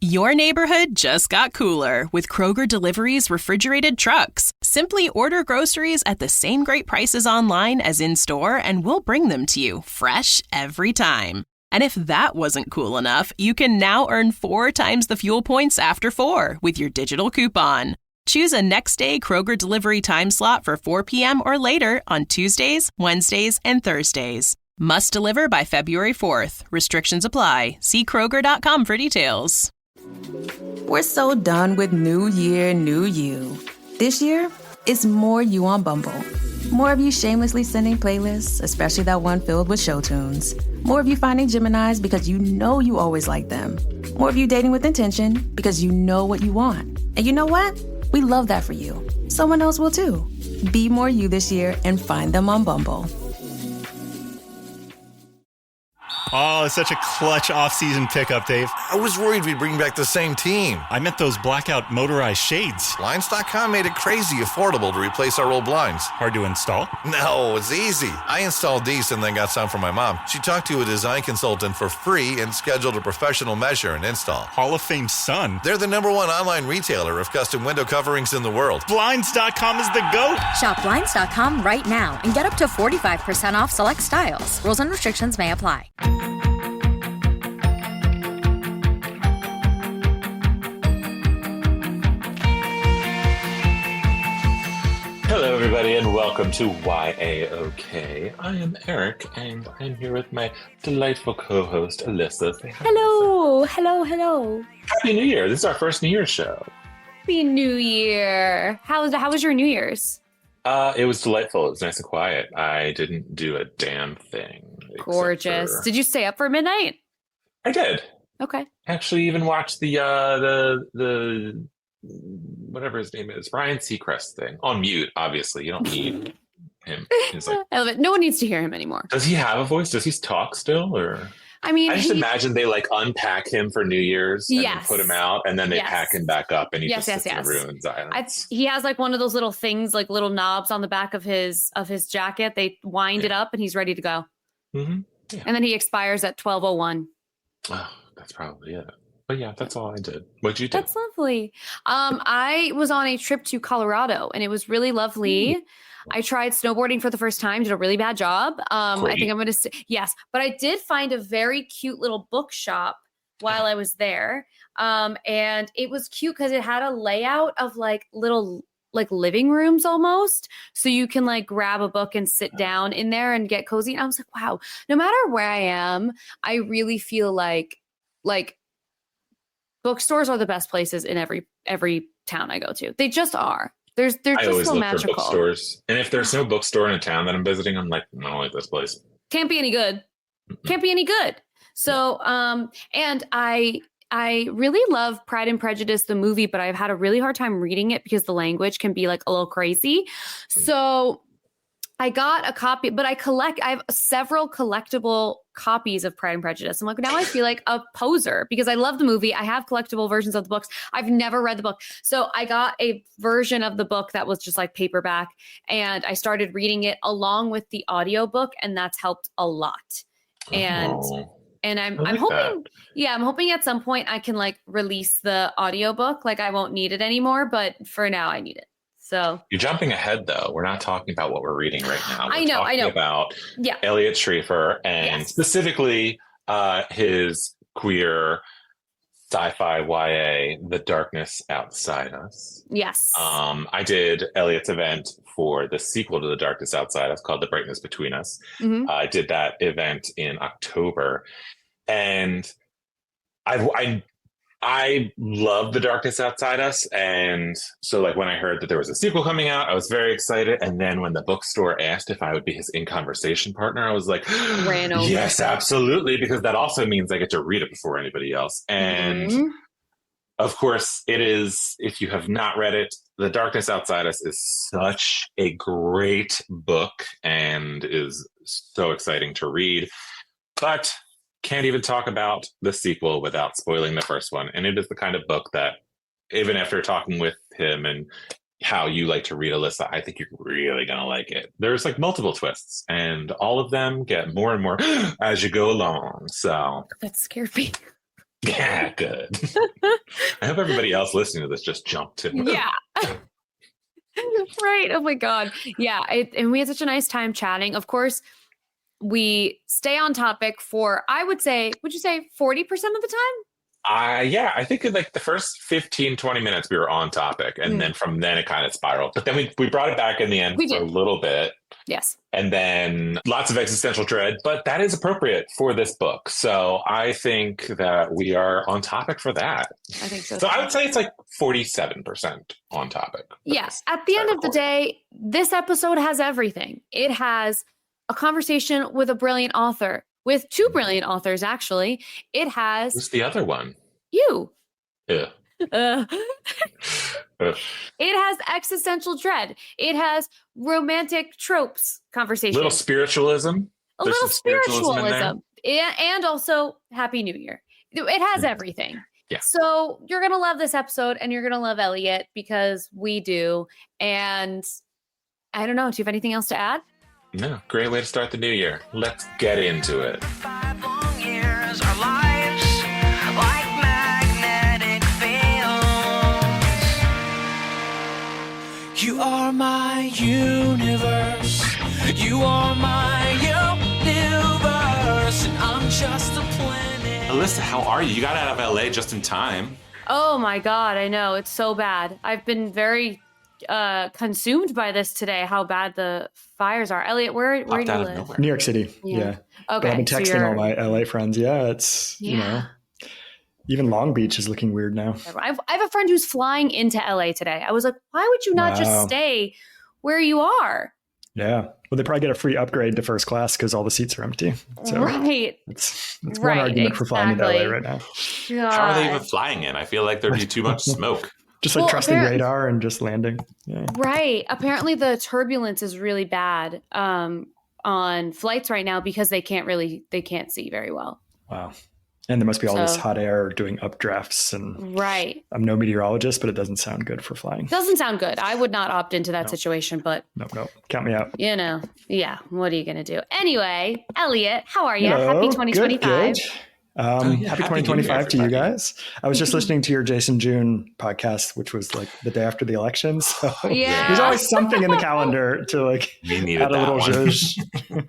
Your neighborhood just got cooler with Kroger Delivery's refrigerated trucks. Simply order groceries at the same great prices online as in-store, and we'll bring them to you fresh every time. And if that wasn't cool enough, you can now earn 4 times the fuel points after 4 with your digital coupon. Choose a next-day Kroger Delivery time slot for 4 p.m. or later on Tuesdays, Wednesdays, and Thursdays. Must deliver by February 4th. Restrictions apply. See Kroger.com for details. We're so done with New Year, New You. This year, it's more you on Bumble. More of you shamelessly sending playlists, especially that one filled with show tunes. More of you finding Geminis because you know you always like them. More of you dating with intention because you know what you want. And you know what? We love that for you. Someone else will too. Be more you this year and find them on Bumble. Oh, it's such a clutch off-season pickup, Dave. I was worried we'd bring back the same team. I meant those blackout motorized shades. Blinds.com made it crazy affordable to replace our old blinds. Hard to install? No, it's easy. I installed these and then got some for my mom. She talked to a design consultant for free and scheduled a professional measure and install. Hall of Fame son. They're the #1 online retailer of custom window coverings in the world. Blinds.com is the GOAT. Shop Blinds.com right now and get up to 45% off select styles. Rules and restrictions may apply. Hello, everybody, and welcome to YAOK. I am Eric, and I'm here with my delightful co-host, Alyssa. Say hi, Hello, Alyssa. hello. Happy New Year. This is our first New Year's show. Happy New Year. How was your New Year's? It was delightful. It was nice and quiet. I didn't do a damn thing. Gorgeous. Did you stay up for midnight? I did. Okay. Actually, even watched the whatever his name is, Ryan Seacrest thing on mute. Obviously, you don't need him. He's like, I love it. No one needs to hear him anymore. does he have a voice? Does he talk still, or? I mean, I just imagine they like unpack him for New Year's and then put him out, and then they pack him back up, and he just sits in a room in silence. He has like one of those little things, like little knobs on the back of his jacket. They wind it up, and he's ready to go. Mm-hmm. Yeah. And then he expires at 12:01. Oh, that's probably it. But yeah, that's all I did. What'd you do? That's lovely. I was on a trip to Colorado, and it was really lovely. I tried snowboarding for the first time, did a really bad job. I think I'm going to yes, but I did find a very cute little bookshop while I was there. And it was cute because it had a layout of like little like living rooms almost. So you can like grab a book and sit down in there and get cozy. And I was like, wow, no matter where I am, I really feel like bookstores are the best places in every town I go to. They just are. They're just so magical. For bookstores. And if there's no bookstore in a town that I'm visiting, I'm like, I don't like this place. Can't be any good. Can't be any good. So, and I really love Pride and Prejudice, the movie, but I've had a really hard time reading it because the language can be like a little crazy. So I got a copy, but I have several collectible copies of Pride and Prejudice. I'm like, now I feel like a poser because I love the movie. I have collectible versions of the books. I've never read the book. So I got a version of the book that was just like paperback, and I started reading it along with the audiobook, and that's helped a lot. And I'm hoping, I'm hoping at some point I can like release the audiobook. Like I won't need it anymore, but for now I need it. So you're jumping ahead, though. We're not talking about what we're reading right now. I know. About Eliot Schrefer and specifically his queer sci-fi YA, The Darkness Outside Us. Yes. I did Eliot's event for the sequel to The Darkness Outside Us called The Brightness Between Us. Mm-hmm. I did that event in October, and I love The Darkness Outside Us. And so like when I heard that there was a sequel coming out, I was very excited. And then when the bookstore asked if I would be his in conversation partner, I was like, ran over. Yes, absolutely. Because that also means I get to read it before anybody else. And of course it is, if you have not read it, The Darkness Outside Us is such a great book and is so exciting to read. But can't even talk about the sequel without spoiling the first one. And it is the kind of book that, even after talking with him and how you like to read, Alyssa, I think you're really going to like it. There's like multiple twists, and all of them get more and more as you go along. So that scared me. Yeah, good. I hope everybody else listening to this just jumped in. Yeah. Right. Oh my God. Yeah. And we had such a nice time chatting. Of course, we stay on topic for, I would you say 40% of the time? Yeah, I think in like the first 15, 20 minutes we were on topic. And then from then it kind of spiraled. But then we brought it back in the end for a little bit. Yes. And then lots of existential dread, but that is appropriate for this book. So I think that we are on topic for that. I think so. So I would say it's like 47% on topic. Yes. At the end of the day, this episode has everything. It has a conversation with a brilliant author, with two brilliant authors, actually. It has... Who's the other one? You. Yeah. It has existential dread. It has romantic tropes conversation. Little spiritualism. A little spiritualism. And also Happy New Year. It has everything. Yeah. So you're going to love this episode and you're going to love Eliot because we do. And I don't know. Do you have anything else to add? No. Great way to start the new year. Let's get into it. 5 long years, our lives like magnetic fields. You are my universe. You are my universe. And I'm just a planet. Alyssa, how are you? You got out of LA just in time. Oh my God. I know. It's so bad. I've been very consumed by this today, how bad the fires are. Eliot, where do you live? New York City. Yeah. Okay. But I've been texting all my LA friends. Yeah, it's, you know, even Long Beach is looking weird now. I have a friend who's flying into LA today. I was like, why would you not just stay where you are? Yeah. Well, they probably get a free upgrade to first class because all the seats are empty. So right. It's one argument for flying into LA right now. God. How are they even flying in? I feel like there'd be too much smoke. Just like trusting radar and just landing. Yeah. Right. Apparently the turbulence is really bad on flights right now because they can't see very well. Wow. And there must be all this hot air doing updrafts and right. I'm no meteorologist, but it doesn't sound good for flying. Doesn't sound good. I would not opt into that situation, but no. Count me out. You know, yeah. What are you going to do? Anyway, Eliot, how are you? Hello. Happy 2025. Good. Happy 2025 to you guys. I was just listening to your Jason June podcast, which was like the day after the election. So there's always something in the calendar to like add a little zhuzh.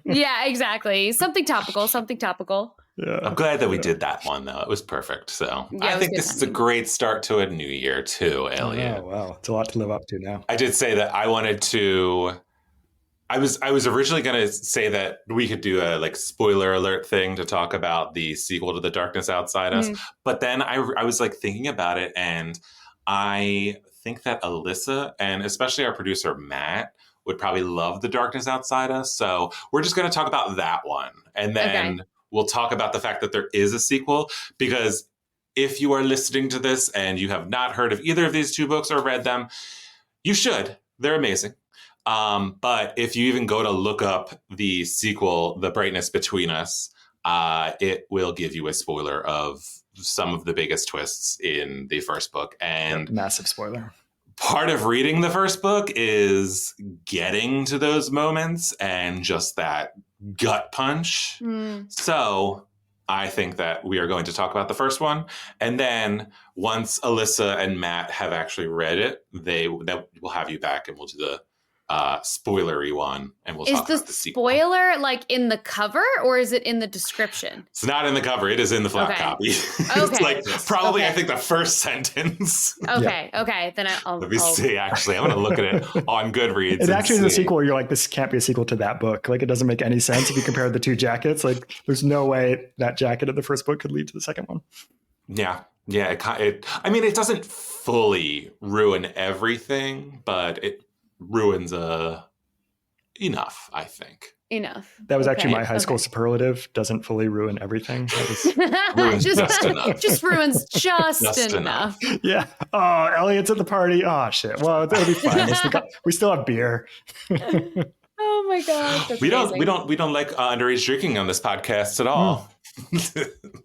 Yeah, exactly. Something topical. Yeah. I'm glad that we did that one, though. It was perfect. So I think this is a great start to a new year, too, Eliot. Oh, wow. It's a lot to live up to now. I did say that I wanted to... I was originally going to say that we could do a like spoiler alert thing to talk about the sequel to The Darkness Outside Us. But then I was like thinking about it, and I think that Alyssa and especially our producer Matt would probably love The Darkness Outside Us. So we're just going to talk about that one. And then we'll talk about the fact that there is a sequel, because if you are listening to this and you have not heard of either of these two books or read them, you should. They're amazing. But if you even go to look up the sequel, The Brightness Between Us, it will give you a spoiler of some of the biggest twists in the first book. And massive spoiler. Part of reading the first book is getting to those moments and just that gut punch. So I think that we are going to talk about the first one. And then once Alyssa and Matt have actually read it, we'll have you back and we'll do the spoilery one, and we'll talk about the sequel. Is the spoiler like in the cover or is it in the description? It's not in the cover. It is in the flat copy. It's like probably I think the first sentence. Okay. Then I'll let me see. Actually, I'm going to look at it on Goodreads. It actually is a sequel. You're like, this can't be a sequel to that book. Like, it doesn't make any sense if you compare the two jackets. Like, there's no way that jacket of the first book could lead to the second one. Yeah. I mean, it doesn't fully ruin everything, but it ruins enough, I think. Enough. That was actually my high school superlative. Doesn't fully ruin everything. That was ruins just enough. Just ruins just enough. Yeah. Oh, Eliot's at the party. Oh shit. Well, it'll be fine. We still have beer. Oh my god. We don't like underage drinking on this podcast at all.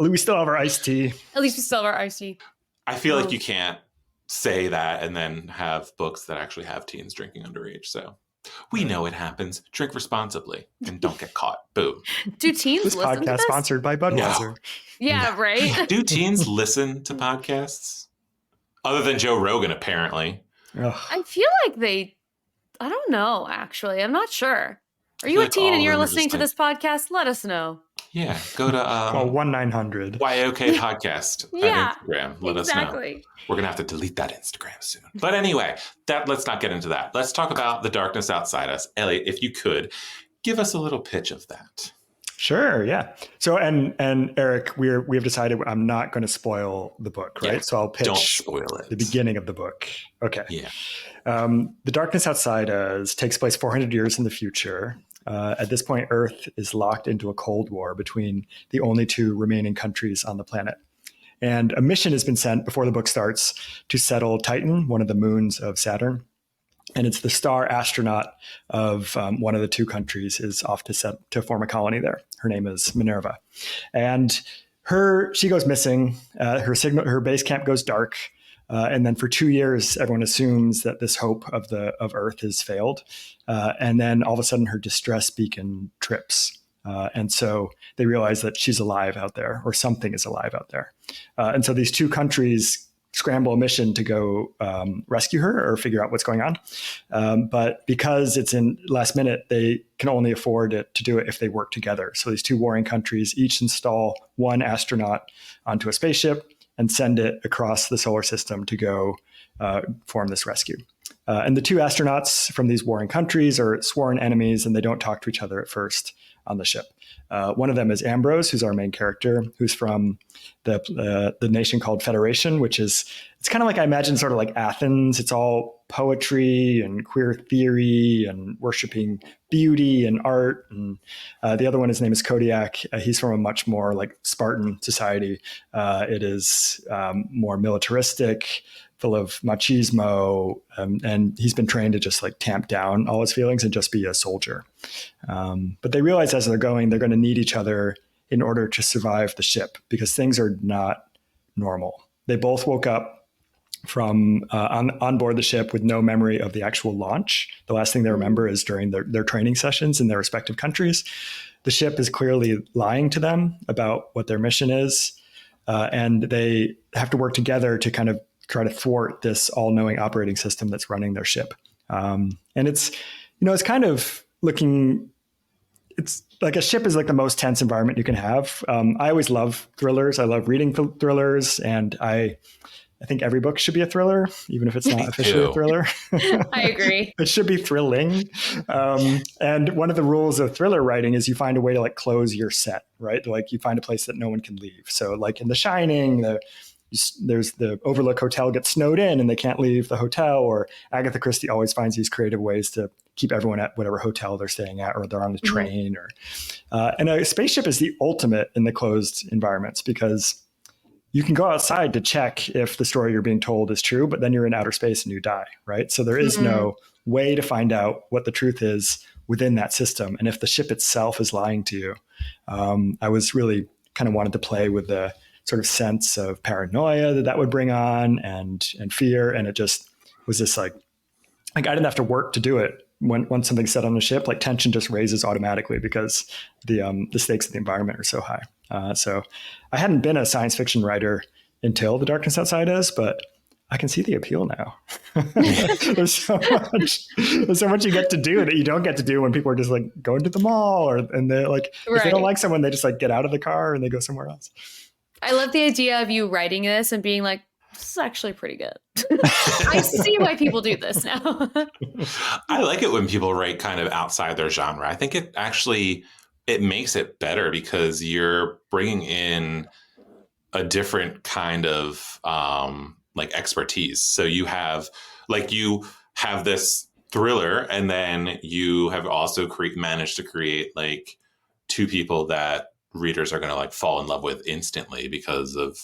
We still have our iced tea. At least we still have our iced tea. I feel like you can't say that and then have books that actually have teens drinking underage. So We know it happens. Drink responsibly and don't get caught. Boom. Do teens This listen to podcast this? sponsored by Budweiser. No. Yeah, right. Do teens listen to podcasts? Other than Joe Rogan, apparently. Ugh. I feel like I don't know, actually. I'm not sure. Are you a like teen and all you're of them are listening to just this podcast? Let us know. Yeah, go to Call 1-900. YOK podcast Yeah, on Instagram. Let us know. exactly. We're gonna have to delete that Instagram soon. But anyway, let's not get into that. Let's talk about The Darkness Outside Us. Eliot, if you could, give us a little pitch of that. Sure, yeah. So and Eric, we have decided I'm not going to spoil the book, right? Yeah, so I'll pitch don't spoil it. The beginning of the book. Okay. Yeah. The Darkness Outside Us takes place 400 years in the future. At this point, Earth is locked into a Cold War between the only two remaining countries on the planet. And a mission has been sent before the book starts to settle Titan, one of the moons of Saturn. And it's the star astronaut of one of the two countries is off to form a colony there. Her name is Minerva. And she goes missing. Her base camp goes dark. And then for 2 years, everyone assumes that this hope of Earth has failed. And then all of a sudden, her distress beacon trips. And so they realize that she's alive out there, or something is alive out there. And so these two countries scramble a mission to go rescue her or figure out what's going on. But because it's in last minute, they can only afford to do it if they work together. So these two warring countries each install one astronaut onto a spaceship and send it across the solar system to go form this rescue. And the two astronauts from these warring countries are sworn enemies, and they don't talk to each other at first on the ship. One of them is Ambrose, who's our main character, who's from the nation called Federation, which is, it's kind of like, I imagine, sort of like Athens. It's all poetry and queer theory and worshiping beauty and art. And the other one, his name is Kodiak. He's from a much more like Spartan society. It is more militaristic, full of machismo, and he's been trained to just like tamp down all his feelings and just be a soldier. But they realize as they're going to need each other in order to survive the ship, because things are not normal. They both woke up from on board the ship with no memory of the actual launch. The last thing they remember is during their training sessions in their respective countries. The ship is clearly lying to them about what their mission is, and they have to work together to kind of try to thwart this all-knowing operating system that's running their ship. And it's kind of looking, it's like a ship is like the most tense environment you can have. I always love thrillers. I love reading thrillers, and I think every book should be a thriller, even if it's not officially a thriller. I agree. It should be thrilling. And one of the rules of thriller writing is you find a way to like close your set, right? Like you find a place that no one can leave. So like in The Shining, there's the Overlook Hotel gets snowed in and they can't leave the hotel, or Agatha Christie always finds these creative ways to keep everyone at whatever hotel they're staying at, or they're on a train, and a spaceship is the ultimate in the closed environments, because you can go outside to check if the story you're being told is true, but then you're in outer space and you die, right? So there is no way to find out what the truth is within that system. And if the ship itself is lying to you, I was really kind of wanted to play with the sort of sense of paranoia that would bring on, and fear. And it just was this like I didn't have to work to do it. When something's said on the ship, like tension just raises automatically because the stakes of the environment are so high. So I hadn't been a science fiction writer until The Darkness Outside Us, but I can see the appeal now. There's so much you get to do that you don't get to do when people are just like going to the mall, and they're like, if they don't like someone, they just like get out of the car and they go somewhere else. I love the idea of you writing this and being like, this is actually pretty good. I see why people do this now. I like it when people write kind of outside their genre. I think it makes it better because you're bringing in a different kind of like expertise. So you have this thriller, and then you have also managed to create like two people that readers are going to like fall in love with instantly because of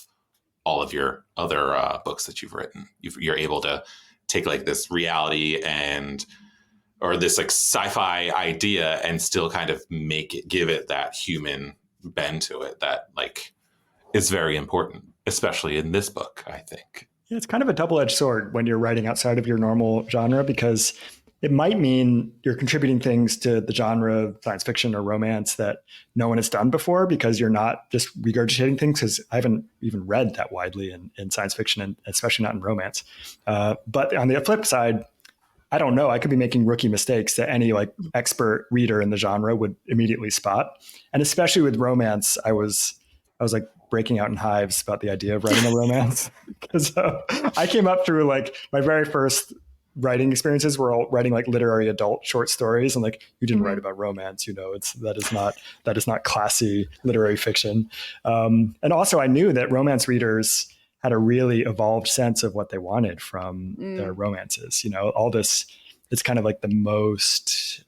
all of your other books that you've written. You're able to take like this reality or this like sci-fi idea and still kind of give it that human bend to it that like is very important, especially in this book, I think. Yeah, it's kind of a double-edged sword when you're writing outside of your normal genre, because it might mean you're contributing things to the genre of science fiction or romance that no one has done before, because you're not just regurgitating things, because I haven't even read that widely in science fiction, and especially not in romance. But on the flip side, I don't know, I could be making rookie mistakes that any like expert reader in the genre would immediately spot. And especially with romance, I was like breaking out in hives about the idea of writing a romance, because I came up through like my very first writing experiences were all writing like literary adult short stories, and like, you didn't write about romance, that is not classy literary fiction. And also I knew that romance readers had a really evolved sense of what they wanted from their romances. All this, it's kind of like the most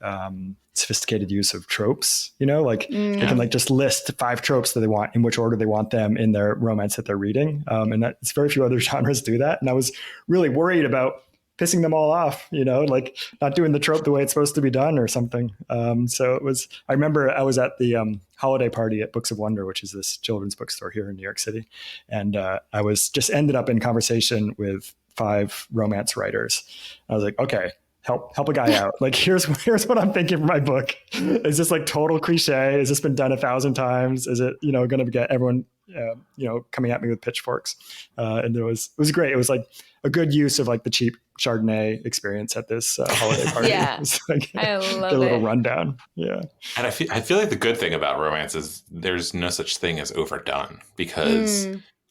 sophisticated use of tropes, they can like just list 5 tropes that they want, in which order they want them in their romance that they're reading. And that's very few other genres do that. And I was really worried about pissing them all off, like not doing the trope the way it's supposed to be done or something. So I remember I was at the holiday party at Books of Wonder, which is this children's bookstore here in New York City. And I was just ended up in conversation with 5 romance writers. I was like, okay, help a guy out. Like, here's what I'm thinking for my book. Is this like total cliche? Has this been done 1,000 times? Is it, going to get everyone, coming at me with pitchforks? And it was great. It was like a good use of like the cheap Chardonnay experience at this holiday party. Yeah, like, I love a little it. rundown. Yeah. And I feel like the good thing about romance is there's no such thing as overdone, because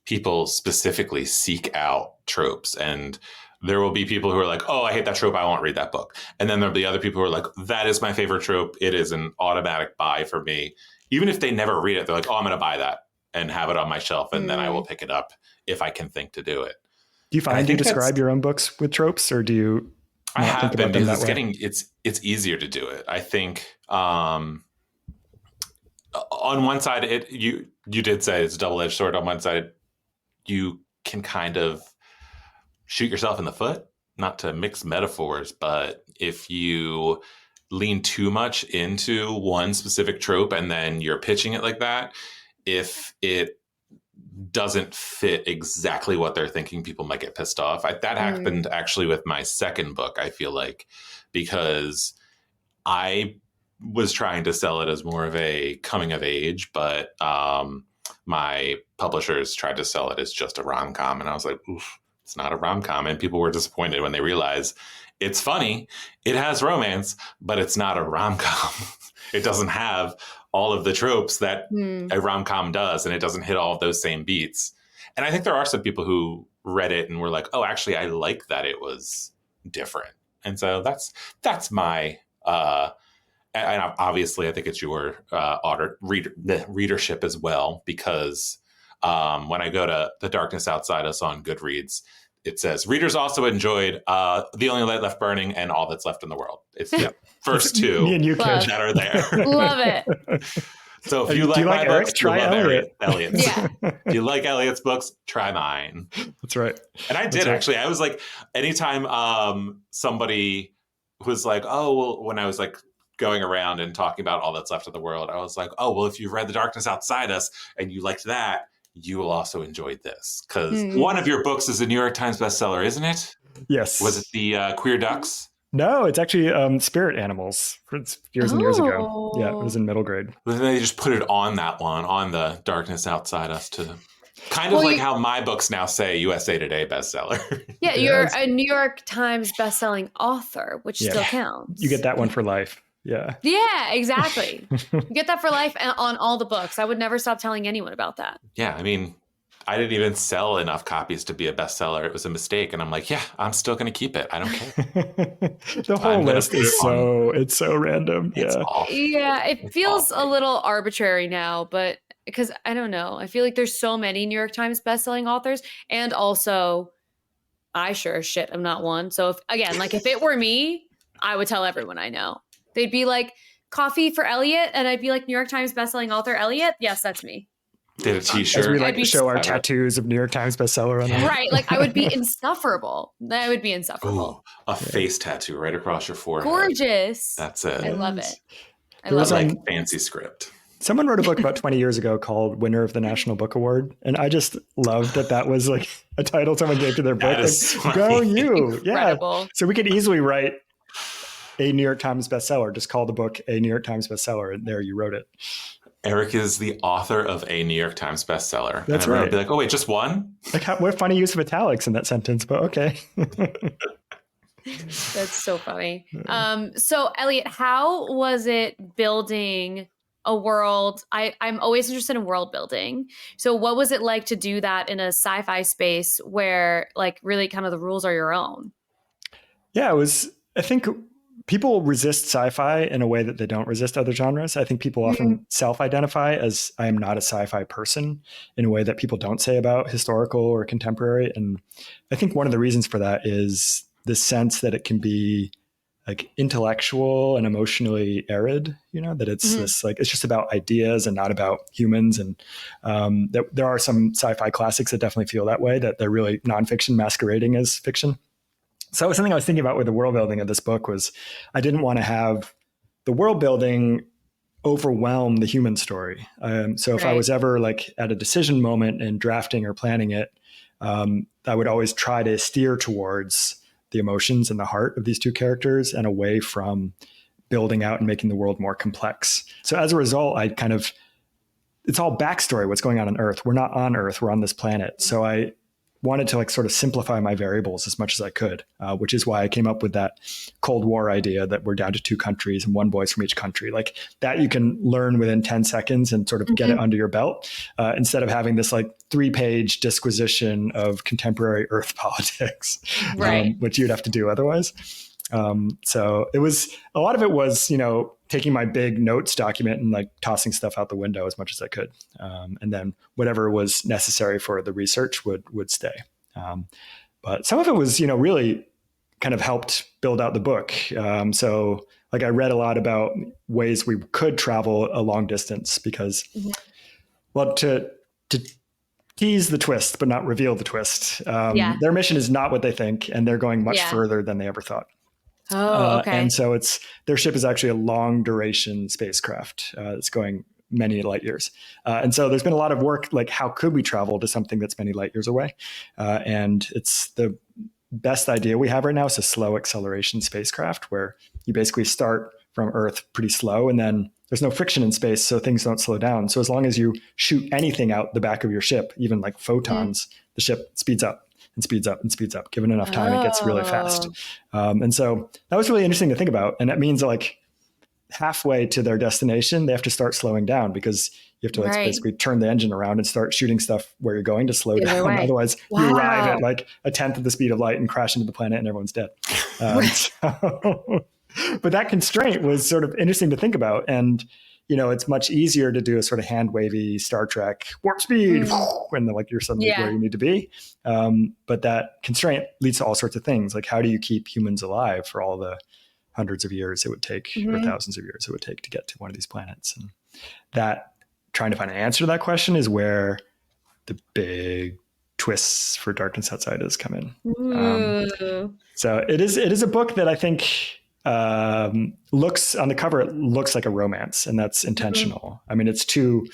people specifically seek out tropes, and there will be people who are like, oh, I hate that trope, I won't read that book. And then there'll be other people who are like, that is my favorite trope. It is an automatic buy for me. Even if they never read it, they're like, oh, I'm going to buy that and have it on my shelf, and then I will pick it up if I can think to do it. Do you find you describe your own books with tropes, or do you? I have been, because it's easier to do it. I think on one side, you did say it's a double-edged sword. On one side, you can kind of shoot yourself in the foot, not to mix metaphors, but if you lean too much into one specific trope and then you're pitching it like that, if it doesn't fit exactly what they're thinking, people might get pissed off. That happened actually with my second book, I feel like, because I was trying to sell it as more of a coming of age, but my publishers tried to sell it as just a rom-com. And I was like, oof, it's not a rom-com. And people were disappointed when they realized it's funny, it has romance, but it's not a rom-com. It doesn't have all of the tropes that a rom-com does, and it doesn't hit all of those same beats. And I think there are some people who read it and were like, oh, actually, I like that it was different. And so that's my, and obviously I think it's your readership as well, because when I go to The Darkness Outside Us on Goodreads, it says readers also enjoyed The Only Light Left Burning and All That's Left in the World. It's the first 2 Me and you that are there. Love it. So if you like my Eric, books, try Eliot. Eliot's. Yeah. If you like Eliot's books, try mine. That's right. And I did actually. I was like, anytime somebody was like, oh, well, when I was like going around and talking about All That's Left of the World, I was like, oh, well, if you've read The Darkness Outside Us and you liked that, you will also enjoy this, because one of your books is a New York Times bestseller, isn't it? Yes. Was it the Queer Ducks? No, it's actually Spirit Animals. It's years and years ago. Yeah, it was in middle grade. But then they just put it on that one, on The Darkness Outside Us, to kind of like how my books now say USA Today bestseller. Yeah, you're a New York Times bestselling author, which still counts. You get that one for life. Yeah. Yeah, exactly. You get that for life on all the books. I would never stop telling anyone about that. Yeah, I mean, I didn't even sell enough copies to be a bestseller. It was a mistake. And I'm like, yeah, I'm still going to keep it. I don't care. The whole list is it's so random. Yeah, it feels a little arbitrary now, but because I don't know. I feel like there's so many New York Times bestselling authors, and also I sure as shit am not one. So if it were me, I would tell everyone I know. They'd be like, coffee for Eliot, and I'd be like, New York Times bestselling author Eliot. Yes, that's me. Did a t-shirt. As we like to show our tattoos of New York Times bestseller on them. Right. Like I would be insufferable. That would be insufferable. Ooh, a face tattoo right across your forehead. Gorgeous. That's it. I love it. I love like fancy script. Someone wrote a book about 20 years ago called Winner of the National Book Award. And I just loved that was like a title someone gave to their book. That is like, go you. Incredible. Yeah. So we could easily write a New York Times bestseller. Just call the book a New York Times bestseller, and there you wrote it. Eric is the author of a New York Times bestseller. That's and right. I'd be like, oh, wait, just one? Like, what funny use of italics in that sentence, but okay. That's so funny. So Eliot, how was it building a world? I'm always interested in world building. So what was it like to do that in a sci-fi space where like really kind of the rules are your own? Yeah, it was, I think people resist sci-fi in a way that they don't resist other genres. I think people often self-identify as I am not a sci-fi person in a way that people don't say about historical or contemporary. And I think one of the reasons for that is the sense that it can be like intellectual and emotionally arid, that it's this like, it's just about ideas and not about humans. And there are some sci-fi classics that definitely feel that way, that they're really nonfiction masquerading as fiction. So something I was thinking about with the world building of this book was I didn't want to have the world building overwhelm the human story. So if I was ever like at a decision moment in drafting or planning it, I would always try to steer towards the emotions and the heart of these two characters and away from building out and making the world more complex. So as a result, it's all backstory, what's going on Earth. We're not on Earth, we're on this planet. So I wanted to like sort of simplify my variables as much as I could, which is why I came up with that Cold War idea that we're down to 2 countries and one voice from each country. Like that you can learn within 10 seconds and sort of get it under your belt, instead of having this like 3-page disquisition of contemporary Earth politics, which you'd have to do otherwise. So it was, a lot of it was, taking my big notes document and like tossing stuff out the window as much as I could. And then whatever was necessary for the research would stay. But some of it was, really kind of helped build out the book. So like I read a lot about ways we could travel a long distance because, well, to tease the twist, but not reveal the twist. Their mission is not what they think, and they're going much further than they ever thought. Oh, okay. And so their ship is actually a long duration spacecraft. It's going many light years. And so there's been a lot of work, like how could we travel to something that's many light years away? And it's the best idea we have right now is a slow acceleration spacecraft where you basically start from Earth pretty slow and then there's no friction in space, so things don't slow down. So as long as you shoot anything out the back of your ship, even like photons, the ship speeds up and speeds up and speeds up. Given enough time, it gets really fast. And so that was really interesting to think about. And that means like halfway to their destination, they have to start slowing down because you have to like basically turn the engine around and start shooting stuff where you're going to slow down. Otherwise you arrive at like 1/10 of the speed of light and crash into the planet and everyone's dead. But that constraint was sort of interesting to think about. And, it's much easier to do a sort of hand wavy Star Trek warp speed when like you're suddenly where you need to be. But that constraint leads to all sorts of things. Like how do you keep humans alive for all the hundreds of years it would take or thousands of years it would take to get to one of these planets? And that trying to find an answer to that question is where the big twists for Darkness Outside Us come in. So it is a book that I think looks on the cover, it looks like a romance, and that's intentional. I mean, it's 2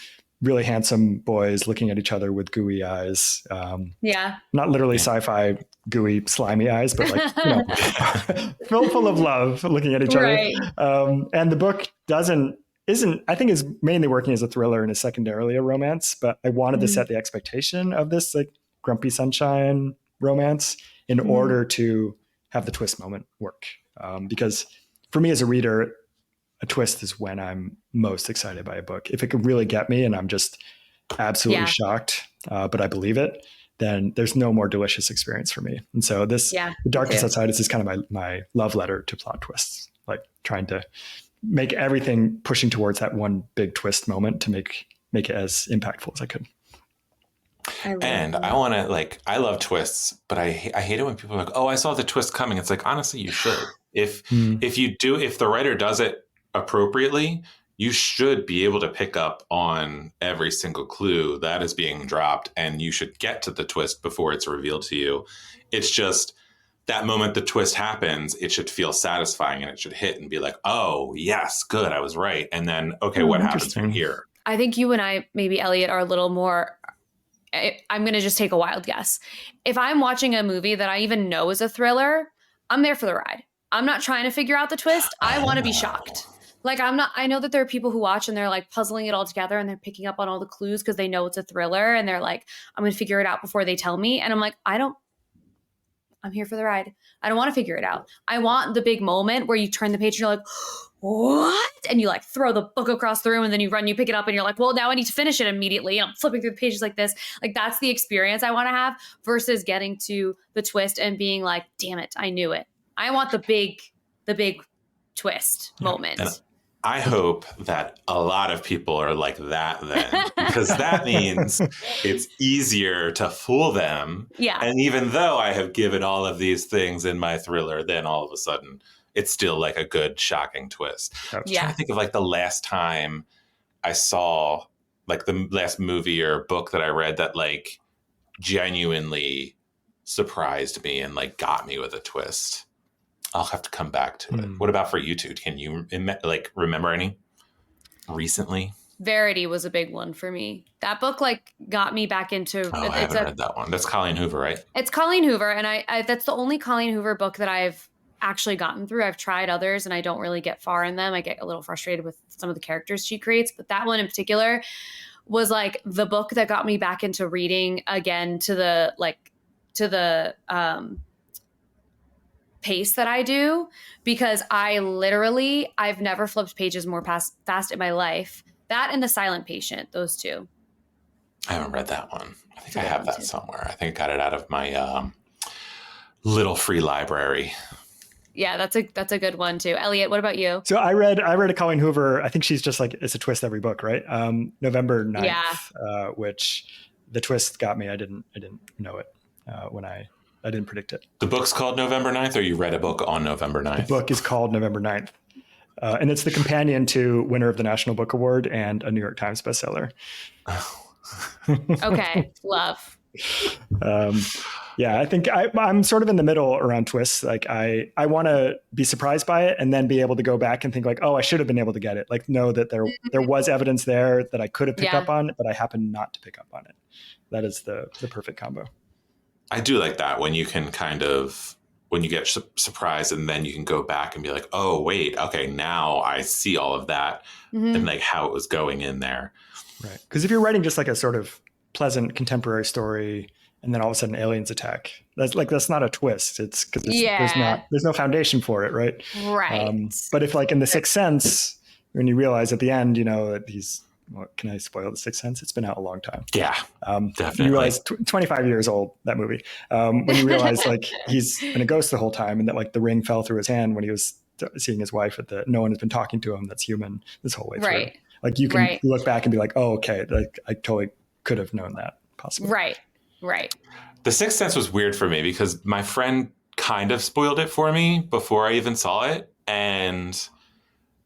really handsome boys looking at each other with gooey eyes. Not literally sci-fi gooey slimy eyes, but like full of love looking at each other. And the book isn't I think is mainly working as a thriller and is secondarily a romance, but I wanted to set the expectation of this like grumpy sunshine romance in order to have the twist moment work. Because for me as a reader, a twist is when I'm most excited by a book. If it can really get me and I'm just absolutely shocked, but I believe it, then there's no more delicious experience for me. And so The Darkness Outside Us is kind of my love letter to plot twists, like trying to make everything pushing towards that one big twist moment to make it as impactful as I could. I love twists, but I hate it when people are like, oh, I saw the twist coming. It's like, honestly, you should. If the writer does it appropriately, you should be able to pick up on every single clue that is being dropped, and you should get to the twist before it's revealed to you. It's just that moment the twist happens, it should feel satisfying and it should hit and be like, oh, yes, good, I was right. And then, okay, what happens from here? I think you and I, maybe Eliot, are a little more... I'm going to just take a wild guess. If I'm watching a movie that I even know is a thriller, I'm there for the ride. I'm not trying to figure out the twist. I want to be shocked. Like, I know that there are people who watch and they're like puzzling it all together and they're picking up on all the clues because they know it's a thriller and they're like, I'm going to figure it out before they tell me. And I'm like, I'm here for the ride. I don't want to figure it out. I want the big moment where you turn the page and you're like, what? And you like throw the book across the room and then you pick it up and you're like, well, now I need to finish it immediately. And I'm flipping through the pages like this. Like, that's the experience I want to have versus getting to the twist and being like, damn it, I knew it. I want the big twist moment. And I hope that a lot of people are like that then, because that means it's easier to fool them. Yeah. And even though I have given all of these things in my thriller, then all of a sudden it's still like a good, shocking twist. I'm trying to think of like the last time I saw like the last movie or book that I read that like genuinely surprised me and like got me with a twist. I'll have to come back to it. What about for you two? Can you like remember any recently? Verity was a big one for me. That book like got me back into. I haven't read that one. That's Colleen Hoover, right? It's Colleen Hoover, and I that's the only Colleen Hoover book that I've actually gotten through. I've tried others, and I don't really get far in them. I get a little frustrated with some of the characters she creates, but that one in particular was like the book that got me back into reading again to the pace that I do, because I've never flipped pages more fast in my life. That and The Silent Patient, those two. I haven't read that one. I think I have that somewhere. I think I got it out of my little free library. Yeah, that's a good one too. Eliot, what about you? So I read a Colleen Hoover. I think she's just like, it's a twist every book, right? November 9th, which the twist got me. I didn't know it when I didn't predict it. The book's called November 9th, or you read a book on November 9th? The book is called November 9th. And it's the companion to winner of the National Book Award and a New York Times bestseller. Okay, love. I think I'm sort of in the middle around twists. Like I want to be surprised by it and then be able to go back and think like, oh, I should have been able to get it. Like know that there was evidence there that I could have picked up on, but I happened not to pick up on it. That is the perfect combo. I do like that when you can when you get surprised and then you can go back and be like, oh, wait, okay, now I see all of that and like how it was going in there. Right. Because if you're writing just like a sort of pleasant contemporary story and then all of a sudden aliens attack, that's not a twist. It's because there's no foundation for it, right? Right. But if like in The Sixth Sense, when you realize at the end, that he's, can I spoil The Sixth Sense? It's been out a long time. Yeah, definitely. You realize 25 years old, that movie. When you realize like he's been a ghost the whole time and that like the ring fell through his hand when he was seeing his wife no one has been talking to him that's human this whole way through. Like you can look back and be like, oh, okay, like I totally could have known that possibly. Right. The Sixth Sense was weird for me because my friend kind of spoiled it for me before I even saw it. And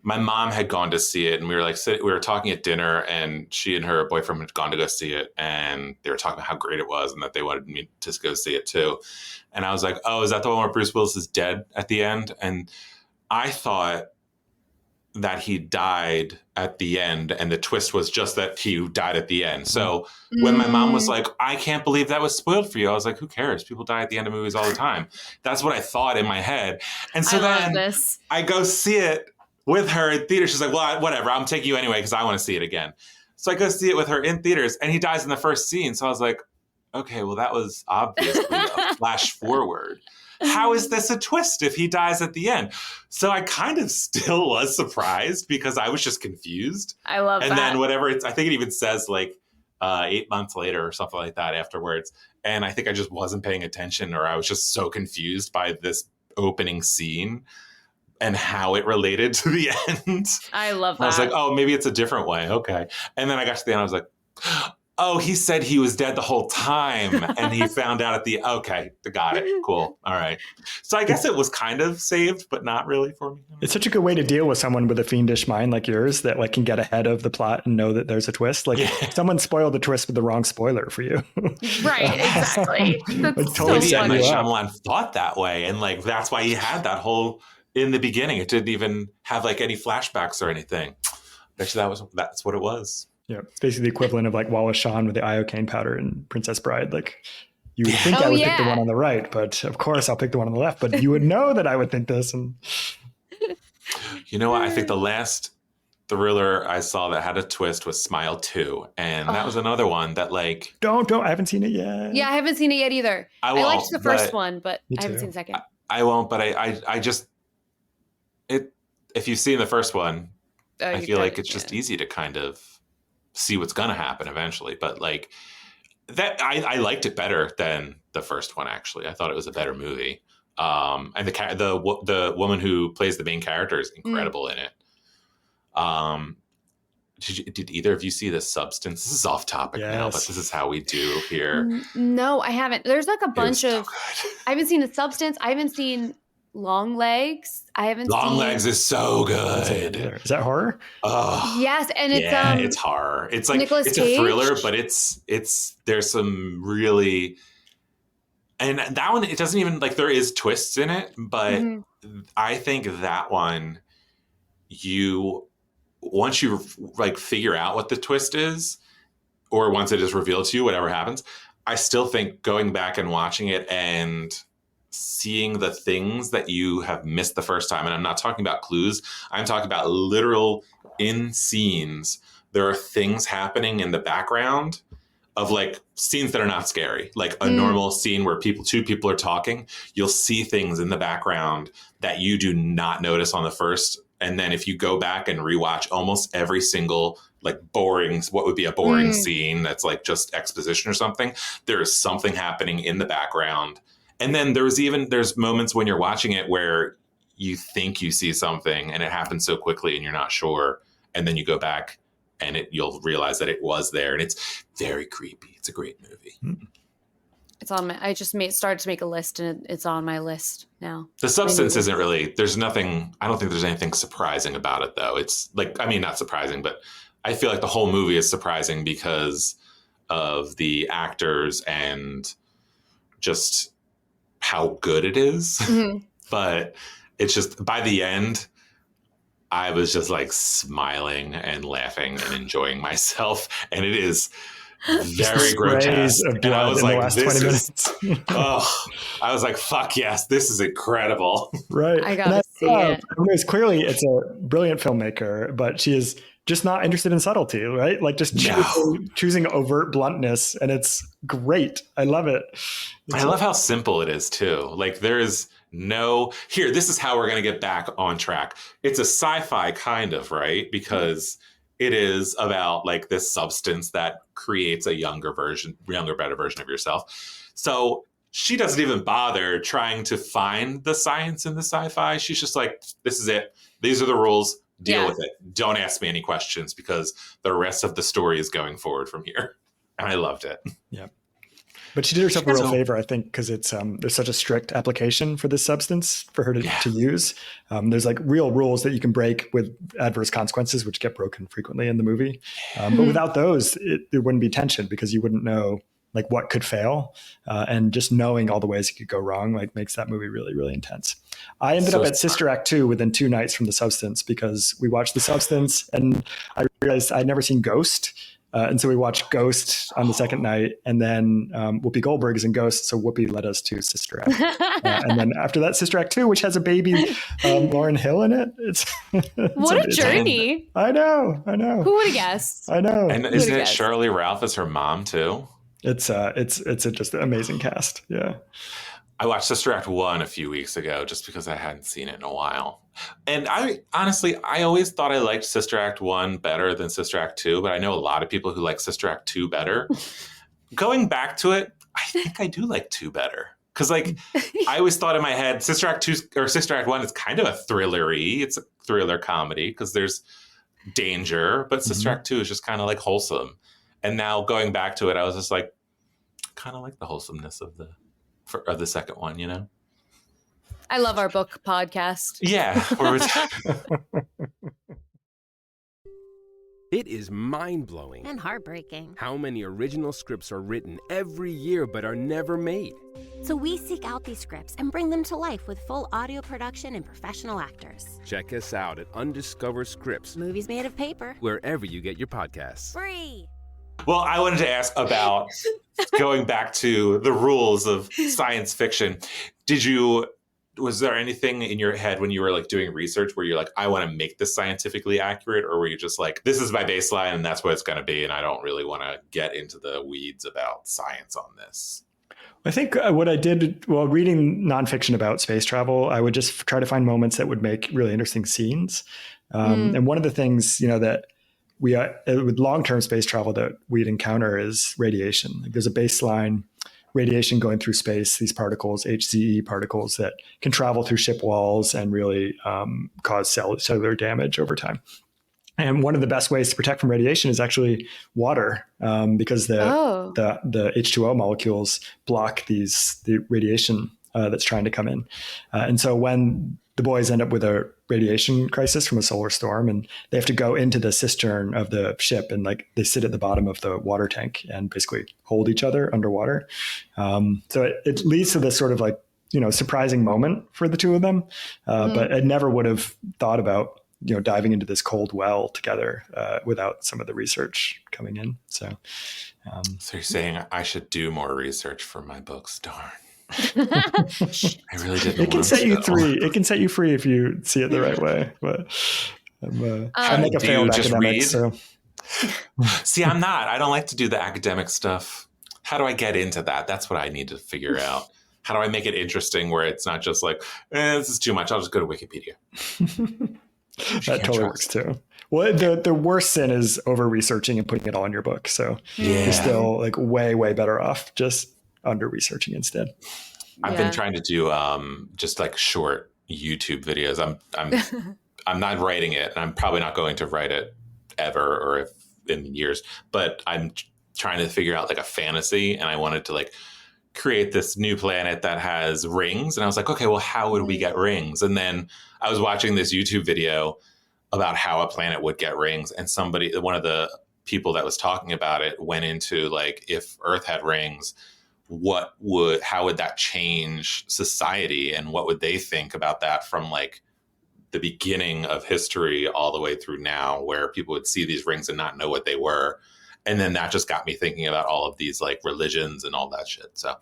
my mom had gone to see it and we were talking at dinner and she and her boyfriend had gone to go see it and they were talking about how great it was and that they wanted me to go see it too. And I was like, oh, is that the one where Bruce Willis is dead at the end? And I thought that he died at the end and the twist was just that he died at the end. So when my mom was like, I can't believe that was spoiled for you, I was like, who cares? People die at the end of movies all the time. That's what I thought in my head. And so I go see it with her in theater. She's like, well, whatever, I'm taking you anyway because I want to see it again. So I go see it with her in theaters and he dies in the first scene. So I was like, okay, well, that was obviously a flash forward. How is this a twist if he dies at the end? So I kind of still was surprised because I was just confused. I love that. And then I think it even says like 8 months later or something like that afterwards. And I think I just wasn't paying attention or I was just so confused by this opening scene and how it related to the end. I love that. I was like, oh, maybe it's a different way. Okay. And then I got to the end, I was like, oh, he said he was dead the whole time. And he found out okay, got it. Cool. All right. So I guess it was kind of saved, but not really for me. It's such a good way to deal with someone with a fiendish mind like yours that like can get ahead of the plot and know that there's a twist. Like someone spoiled the twist with the wrong spoiler for you. Right. Exactly. That's totally so funny. Shyamalan thought that way. And like, that's why he had that whole, in the beginning, it didn't even have like any flashbacks or anything. Actually, that's what it was. Yeah, it's basically the equivalent of like Wallace Shawn with the iocane powder in Princess Bride. Like You would think I would pick the one on the right, but of course I'll pick the one on the left. But you would know that I would think this. And you know what? I think the last thriller I saw that had a twist was Smile 2. And that was another one that like... Don't. I haven't seen it yet. Yeah, I haven't seen it yet either. I liked the first one, but I haven't seen the second. I won't, but I just... If you've seen the first one, I feel like it's just easy to kind of see what's going to happen eventually. But like that, I liked it better than the first one, actually. I thought it was a better movie. And the woman who plays the main character is incredible in it. Did either of you see The Substance? This is off topic now, but this is how we do here. No, I haven't. There's like a bunch of... I haven't seen The Substance. I haven't seen Long Legs. Long Legs is so good. Is that horror? Oh, yes, and it's horror. It's like Nicolas it's Cage. A thriller, but it's there's some really... And that one, it doesn't even, like, there is twists in it, but I think that one, once you like figure out what the twist is, or once it is revealed to you, whatever happens, I still think going back and watching it and seeing the things that you have missed the first time, and I'm not talking about clues, I'm talking about literal in scenes, there are things happening in the background of like scenes that are not scary, like a normal scene where two people are talking, you'll see things in the background that you do not notice on the first. And then if you go back and rewatch almost every single like what would be a boring scene that's like just exposition or something, there is something happening in the background. And then there's moments when you're watching it where you think you see something and it happens so quickly and you're not sure. And then you go back and you'll realize that it was there, and it's very creepy. It's a great movie. It's on my... I just started to make a list, and it's on my list now. The Substance isn't really... There's nothing... I don't think there's anything surprising about it, though. It's like... I mean, not surprising, but I feel like the whole movie is surprising because of the actors and just how good it is. But it's just... By the end... I was just like smiling and laughing and enjoying myself. And it is very grotesque. And I was like, I was like, fuck yes, this is incredible. Right. I gotta see it. Clearly it's a brilliant filmmaker, but she is just not interested in subtlety, right? Like just choosing overt bluntness. And it's great. I love it. I love how simple it is too. Like there is this is how we're going to get back on track. It's a sci-fi kind of, right? Because it is about like this substance that creates a younger, better version of yourself. So she doesn't even bother trying to find the science in the sci-fi. She's just like, this is it. These are the rules. Deal with it. Don't ask me any questions because the rest of the story is going forward from here. And I loved it. Yeah. But she did herself a real favor, I think, because it's there's such a strict application for this substance for her to use. There's like real rules that you can break with adverse consequences, which get broken frequently in the movie. But without those, there wouldn't be tension because you wouldn't know like what could fail. And just knowing all the ways it could go wrong like makes that movie really, really intense. I ended up at Sister Act 2 within 2 nights from The Substance because we watched The Substance and I realized I'd never seen Ghost. And so we watched Ghost on the second night, and then Whoopi Goldberg's in Ghost, so Whoopi led us to Sister Act. And then after that, Sister Act 2, which has a baby Lauryn Hill in it. What a journey. I know. Who would have guessed? I know. And isn't it Shirley Ralph as her mom, too? It's just an amazing cast, yeah. I watched Sister Act 1 a few weeks ago just because I hadn't seen it in a while. And I always thought I liked Sister Act 1 better than Sister Act 2, but I know a lot of people who like Sister Act 2 better. Going back to it, I think I do like 2 better. Because like I always thought in my head, Sister Act 2 or Sister Act 1 is kind of a thriller-y. It's a thriller comedy because there's danger, but Sister Act 2 is just kind of like wholesome. And now going back to it, I was just like, kind of like the wholesomeness of the second one, you know? I love our book podcast. Yeah. It is mind-blowing and heartbreaking how many original scripts are written every year but are never made. So we seek out these scripts and bring them to life with full audio production and professional actors. Check us out at Undiscovered Scripts. Movies made of paper. Wherever you get your podcasts. Free. Well, I wanted to ask about going back to the rules of science fiction. Was there anything in your head when you were like doing research where you're like, I want to make this scientifically accurate? Or were you just like, this is my baseline and that's what it's going to be, and I don't really want to get into the weeds about science on this? I think what I did while reading nonfiction about space travel, I would just try to find moments that would make really interesting scenes. And one of the things, that we with long-term space travel that we'd encounter is radiation. Like there's a baseline radiation going through space, these particles, HZE particles that can travel through ship walls and really cause cellular damage over time. And one of the best ways to protect from radiation is actually water, because the H2O molecules block the radiation that's trying to come in. And so when the boys end up with a radiation crisis from a solar storm, and they have to go into the cistern of the ship, and like they sit at the bottom of the water tank and basically hold each other underwater. So it leads to this sort of like, surprising moment for the two of them. But I never would have thought about, diving into this cold well together without some of the research coming in. So you're saying I should do more research for my books. Darn. I really didn't. It can set you free. It can set you free if you see it the right way. But I'm like a failed academic. So. See, I'm not. I don't like to do the academic stuff. How do I get into that? That's what I need to figure out. How do I make it interesting where it's not just like, this is too much, I'll just go to Wikipedia. That totally works too. Well, the worst sin is over researching and putting it all in your book. So you're still like way, way better off just under researching instead. I've been trying to do just like short YouTube videos. I'm not writing it, and I'm probably not going to write it ever or if in years, but I'm trying to figure out like a fantasy, and I wanted to like create this new planet that has rings. And I was like, okay, well, how would we get rings? And then I was watching this YouTube video about how a planet would get rings. And one of the people that was talking about it went into like, if Earth had rings, how would that change society? And what would they think about that from like the beginning of history all the way through now, where people would see these rings and not know what they were. And then that just got me thinking about all of these like religions and all that shit. So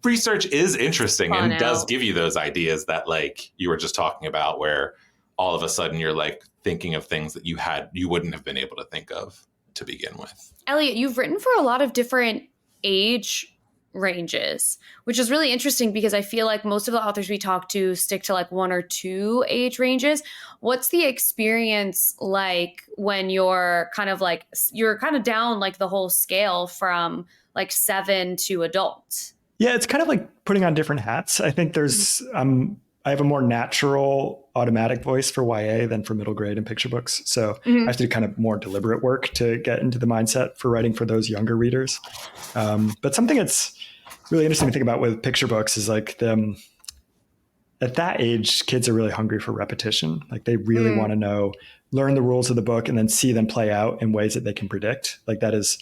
research is interesting and does give you those ideas that like you were just talking about, where all of a sudden you're like thinking of things that you wouldn't have been able to think of to begin with. Eliot, you've written for a lot of different age ranges, which is really interesting because I feel like most of the authors we talk to stick to like one or two age ranges. What's the experience like when you're kind of down like the whole scale from like 7 to adult? Yeah, it's kind of like putting on different hats. I think I have a more natural automatic voice for YA than for middle grade and picture books. So I have to do kind of more deliberate work to get into the mindset for writing for those younger readers. But something that's really interesting to think about with picture books is like at that age, kids are really hungry for repetition. Like they really want to learn the rules of the book and then see them play out in ways that they can predict. Like that is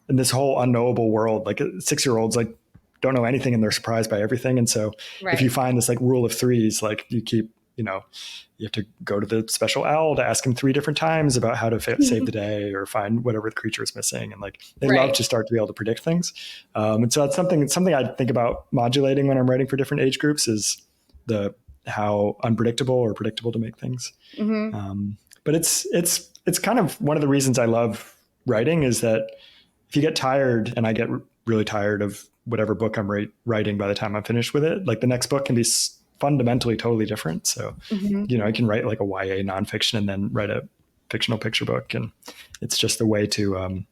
in this whole unknowable world, like 6-year-olds like don't know anything and they're surprised by everything. And so if you find this like rule of threes, like you keep, you have to go to the special owl to ask him 3 different times about how to save the day or find whatever the creature is missing. And like, they love to start to be able to predict things. And so that's something I think about modulating when I'm writing for different age groups is how unpredictable or predictable to make things. But it's kind of one of the reasons I love writing is that if you get tired, and I get really tired of whatever book I'm writing by the time I'm finished with it, like the next book can be fundamentally totally different. So, I can write like a YA nonfiction and then write a fictional picture book. And it's just a way to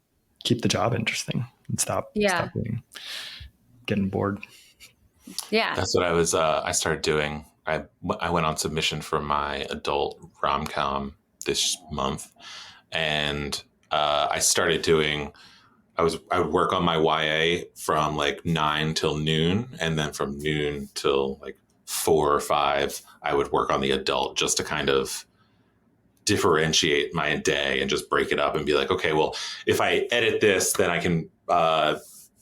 keep the job interesting and stop getting bored. Yeah. That's what I started doing. I went on submission for my adult rom-com this month, and I started doing, I would work on my YA from like 9 till noon. And then from noon till like 4 or 5, I would work on the adult just to kind of differentiate my day and just break it up and be like, okay, well, if I edit this, then I can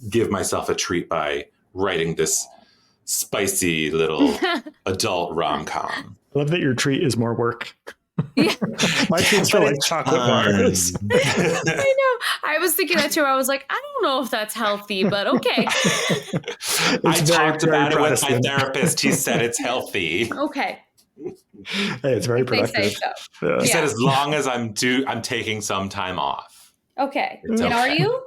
give myself a treat by writing this spicy little adult rom-com. I love that your treat is more work. Yeah. My kids are like chocolate bars. I know. I was thinking that too. I was like, I don't know if that's healthy, but okay. I talked about it with my therapist. He said it's healthy. Okay. Hey, it's very productive. He said as long as I'm taking some time off. Okay. It's and okay. Are you?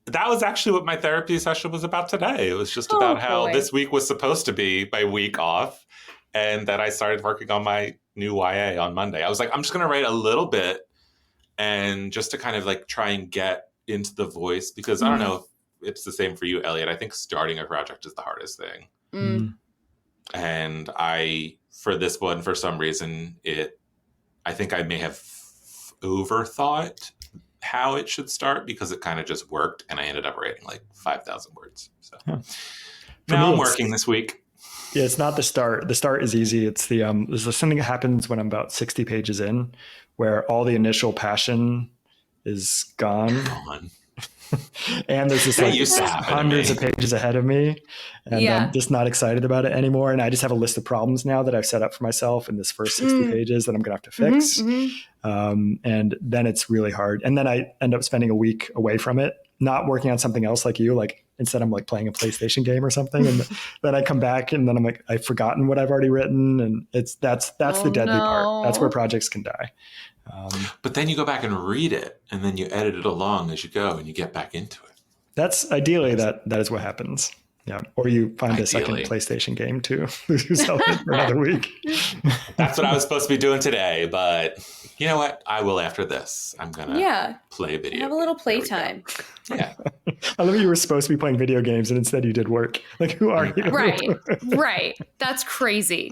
That was actually what my therapy session was about today. It was just about how this week was supposed to be my week off, and that I started working on my new YA on Monday. I was like, I'm just going to write a little bit, and just to kind of like try and get into the voice, because I don't know if it's the same for you, Eliot. I think starting a project is the hardest thing. And for this one, for some reason, I think I may have overthought how it should start, because it kind of just worked, and I ended up writing like 5,000 words. So now I'm working this week. Yeah, it's not the start. The start is easy. It's there's something that happens when I'm about 60 pages in, where all the initial passion is gone. And there's just hundreds of pages ahead of me, and I'm just not excited about it anymore. And I just have a list of problems now that I've set up for myself in this first 60 pages that I'm going to have to fix. And then it's really hard. And then I end up spending a week away from it, not working on something else like you. Like instead I'm like playing a PlayStation game or something. And then I come back and then I'm like, I've forgotten what I've already written. And that's the deadly part. That's where projects can die. But then you go back and read it, and then you edit it along as you go, and you get back into it. That's ideally that is what happens. Yeah. Or you find a second PlayStation game to lose yourself in for another week. That's what I was supposed to be doing today, but you know what? I will after this. I'm going to play a video. Have a little playtime. Yeah. I love you were supposed to be playing video games and instead you did work. Like, who are you? Right. That's crazy.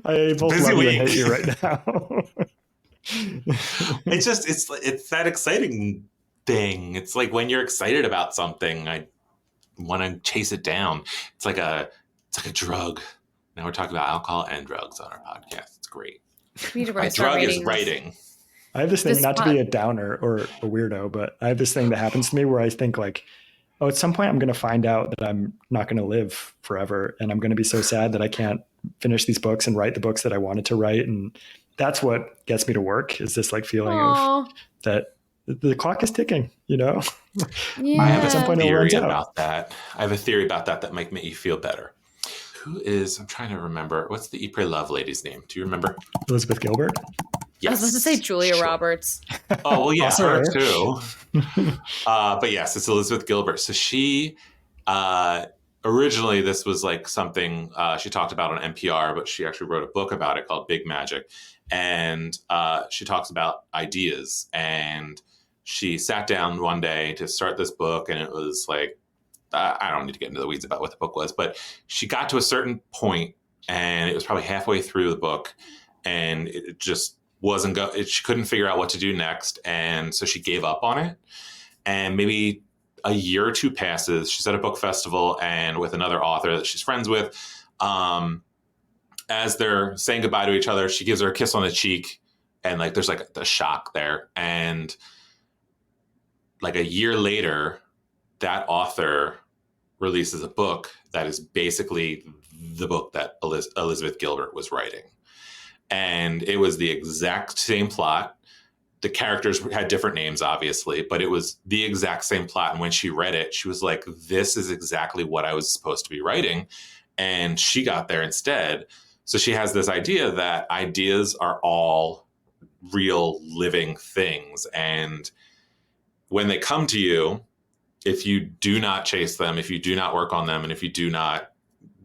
I both love you and hate you right now. It's that exciting thing. It's like when you're excited about something, I want to chase it down. It's like a drug. Now we're talking about alcohol and drugs on our podcast. It's great. My drug is writing. I have this thing, not to be a downer or a weirdo, but I have this thing that happens to me where I think like, oh, at some point I'm going to find out that I'm not going to live forever. And I'm going to be so sad that I can't finish these books and write the books that I wanted to write. And that's what gets me to work, is this like feeling of that the clock is ticking, you know? I have a theory about that. I have a theory about that might make you feel better. I'm trying to remember, what's the Eat, Pray, Love lady's name? Do you remember? Elizabeth Gilbert? Yes. I was about to say Julia Roberts. Oh, well, yeah, her too. But yes, it's Elizabeth Gilbert. So she, originally this was like something she talked about on NPR, but she actually wrote a book about it called Big Magic. And she talks about ideas. And she sat down one day to start this book, and it was like, I don't need to get into the weeds about what the book was, but she got to a certain point, and it was probably halfway through the book, and it just she couldn't figure out what to do next. And so she gave up on it. And maybe a year or two passes. She's at a book festival and with another author that she's friends with. As they're saying goodbye to each other, she gives her a kiss on the cheek, and like there's like a shock there. And like a year later, that author releases a book that is basically the book that Elizabeth Gilbert was writing. And it was the exact same plot. The characters had different names, obviously, but it was the exact same plot. And when she read it, she was like, this is exactly what I was supposed to be writing. And she got there instead. So she has this idea that ideas are all real living things. And when they come to you, if you do not chase them, if you do not work on them, and if you do not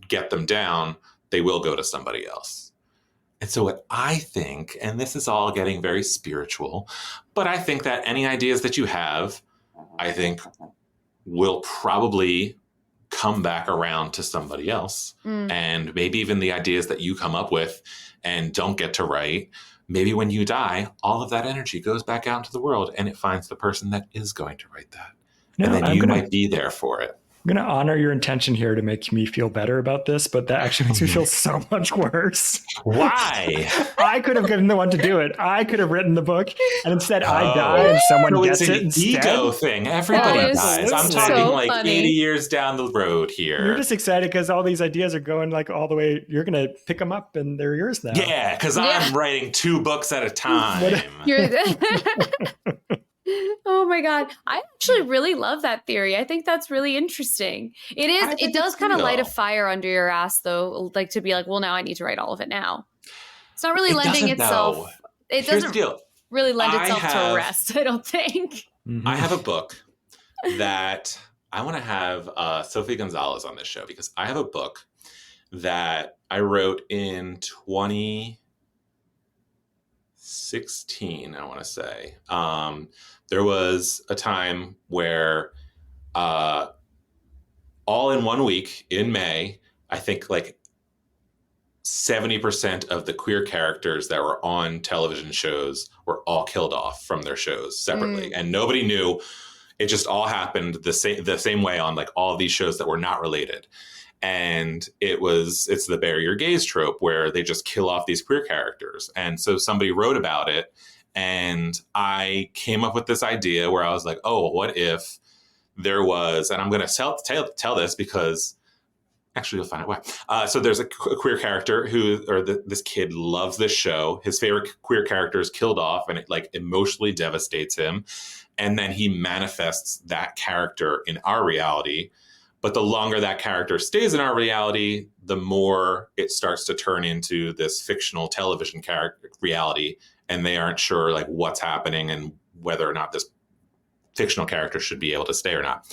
get them down, they will go to somebody else. And so what I think, and this is all getting very spiritual, but I think that any ideas that you have, I think will probably come back around to somebody else. And maybe even the ideas that you come up with and don't get to write, maybe when you die, all of that energy goes back out into the world and it finds the person that is going to write that. And then you might be there for it. I'm going to honor your intention here to make me feel better about this, but that actually makes me feel so much worse. Why? I could have been the one to do it. I could have written the book, and instead I die and someone gets it instead. Ego thing. Everybody dies. I'm talking so like funny. 80 years down the road here. You're just excited because all these ideas are going like all the way. You're going to pick them up and they're yours now. Yeah, because I'm writing 2 books at a time. Oh my God. I actually really love that theory. I think that's really interesting. It does kind of light a fire under your ass though, like to be like, well, now I need to write all of it now. It's not really lending itself. It doesn't really lend itself to rest, I don't think. I have a book that I want to have Sophie Gonzalez on this show because I have a book that I wrote in 2016, I want to say. There was a time where all in one week in May, I think like 70% of the queer characters that were on television shows were all killed off from their shows separately. And nobody knew. It just all happened the same way on like all these shows that were not related. And it's the bury your gays trope where they just kill off these queer characters. And so somebody wrote about it. And I came up with this idea where I was like, oh, what if there was, and I'm going to tell this because actually you'll find out why. So there's a queer character this kid loves this show. His favorite queer character is killed off and it like emotionally devastates him. And then he manifests that character in our reality. But the longer that character stays in our reality, the more it starts to turn into this fictional television reality. And they aren't sure like what's happening and whether or not this fictional character should be able to stay or not.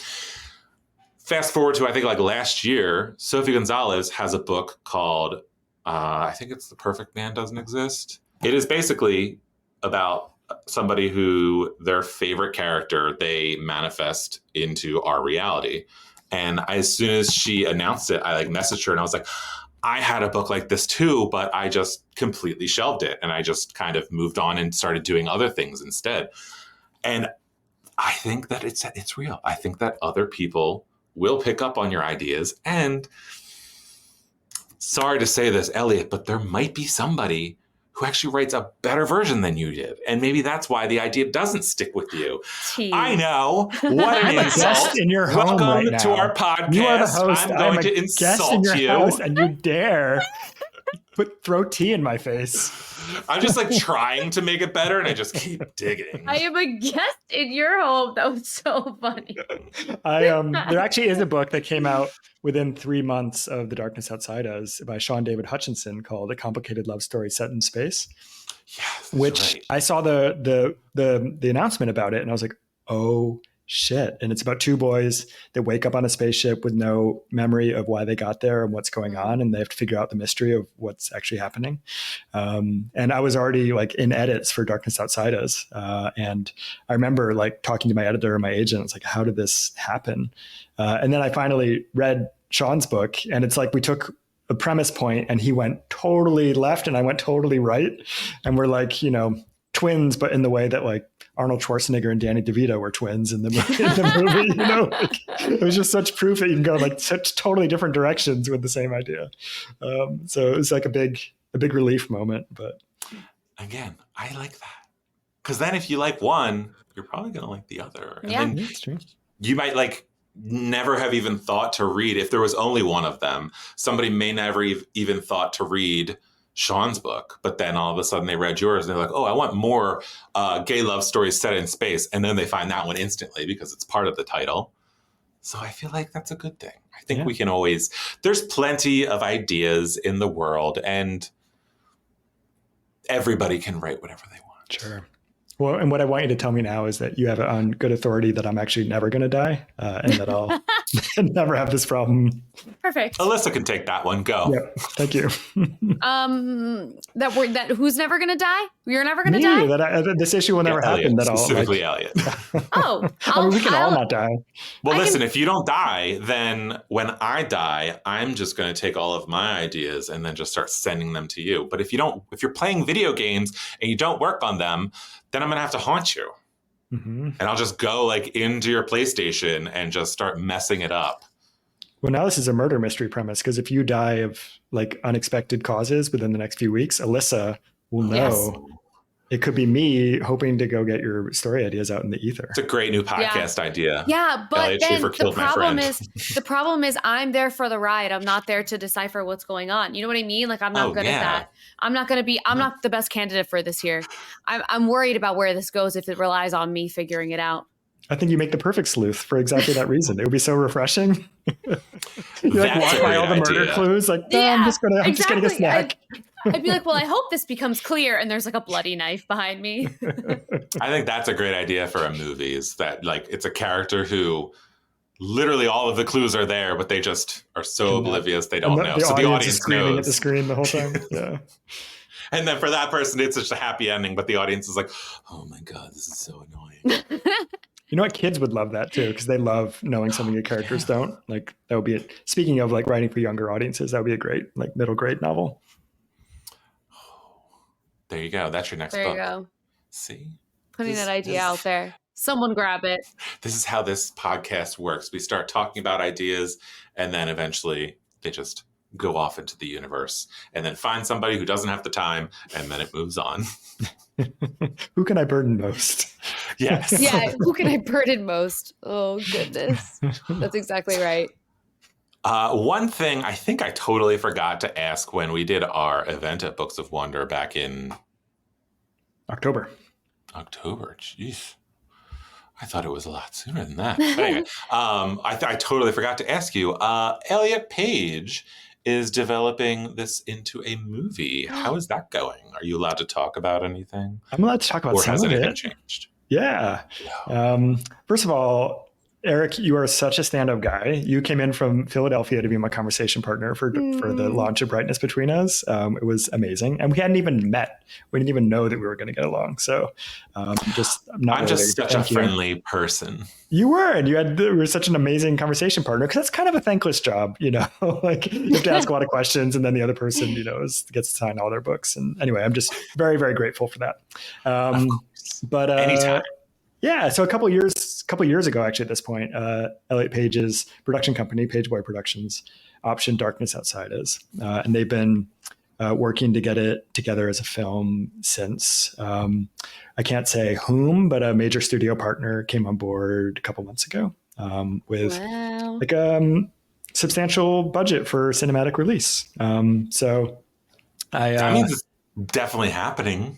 Fast forward to, I think like last year, Sophie Gonzalez has a book called, I think it's The Perfect Man Doesn't Exist. It is basically about somebody who their favorite character, they manifest into our reality. And as soon as she announced it, I like messaged her and I was like, I had a book like this too, but I just completely shelved it. And I just kind of moved on and started doing other things instead. And I think that it's real. I think that other people will pick up on your ideas. And sorry to say this, Eliot, but there might be somebody who actually writes a better version than you did. And maybe that's why the idea doesn't stick with you. Jeez. I know. What an insult. In your home Welcome right to now. Our podcast. You are the host. I'm going to insult in your you. House and you dare throw tea in my face. I'm just like trying to make it better and I just keep digging. I am a guest in your home. That was so funny. There actually is a book that came out within 3 months of The Darkness Outside Us by Sean David Hutchinson called A Complicated Love Story Set in Space. Yes, which right. I saw the announcement about it and I was like, oh shit. And it's about 2 boys that wake up on a spaceship with no memory of why they got there and what's going on. And they have to figure out the mystery of what's actually happening. And I was already like in edits for Darkness Outside Us. And I remember like talking to my editor and my agent. It's like, how did this happen? And then I finally read Sean's book and it's like, we took a premise point and he went totally left and I went totally right. And we're like, twins, but in the way that like Arnold Schwarzenegger and Danny DeVito were twins in the movie, like, it was just such proof that you can go like such totally different directions with the same idea. So it was like a big relief moment. But again, I like that because then if you like one, you're probably going to like the other. And yeah, that's true. You might like never have even thought to read if there was only one of them. Somebody may never even thought to read Sean's book, but then all of a sudden they read yours and they're like, oh, I want more gay love stories set in space. And then they find that one instantly because it's part of the title. So I feel like that's a good thing. I think we can there's plenty of ideas in the world and everybody can write whatever they want. Sure. Well, and what I want you to tell me now is that you have it on good authority that I'm actually never going to die and that I'll never have this problem. Perfect. Alyssa can take that one. Go. Yep. Thank you. That who's never going to die? You're never going to die? This issue will never happen. That specifically Eliot. Oh. We can all not die. Well, listen, if you don't die, then when I die, I'm just going to take all of my ideas and then just start sending them to you. But if you're playing video games and you don't work on them, then I'm going to have to haunt you. Mm-hmm. And I'll just go like into your PlayStation and just start messing it up. Well, now this is a murder mystery premise, because if you die of like unexpected causes within the next few weeks, Alyssa will know. Yes. It could be me hoping to go get your story ideas out in the ether. It's a great new podcast idea. Yeah, but Eliot then Schrefer killed my friend. the problem is I'm there for the ride. I'm not there to decipher what's going on. You know what I mean? Like I'm not good at that. I'm not the best candidate for this here. I'm worried about where this goes if it relies on me figuring it out. I think you make the perfect sleuth for exactly that reason. It would be so refreshing. You like walk by all the murder clues, like, I'm just getting a snack. I'd be like, well, I hope this becomes clear. And there's like a bloody knife behind me. I think that's a great idea for a movie, is that like it's a character who literally all of the clues are there, but they just are so oblivious they don't know. So the audience is screaming knows at the screen the whole time. Yeah. And then for that person, it's such a happy ending, but the audience is like, oh my God, this is so annoying. You know what? Kids would love that too, because they love knowing something the characters don't. Like that would be it. Speaking of like writing for younger audiences, that would be a great like middle grade novel. There you go. That's your next book. There you go. See? Putting that idea out there. Someone grab it. This is how this podcast works. We start talking about ideas, and then eventually they just go off into the universe, and then find somebody who doesn't have the time, and then it moves on. Who can I burden most? Yes. Yeah, who can I burden most? Oh, goodness. That's exactly right. One thing I think I totally forgot to ask when we did our event at Books of Wonder back in October. Jeez. I thought it was a lot sooner than that. But anyway, I totally forgot to ask you. Elliot Page is developing this into a movie. How is that going? Are you allowed to talk about anything? I'm allowed to talk about some of it. Or has anything changed? Yeah. First of all, Eric, you are such a stand-up guy. You came in from Philadelphia to be my conversation partner for the launch of Brightness Between Us. It was amazing. And we hadn't even met. We didn't even know that we were going to get along. So I'm just such a friendly person. You were, and you were such an amazing conversation partner, because that's kind of a thankless job, you know, like you have to ask a lot of questions, and then the other person, you know, gets to sign all their books. And anyway, I'm just very, very grateful for that. But anytime. Yeah. So a couple years ago, actually, at this point, Elliot Page's production company, Pageboy Productions, optioned Darkness Outside Us. And they've been working to get it together as a film since. I can't say whom, but a major studio partner came on board a couple months ago with like a substantial budget for cinematic release. So that means it's definitely happening.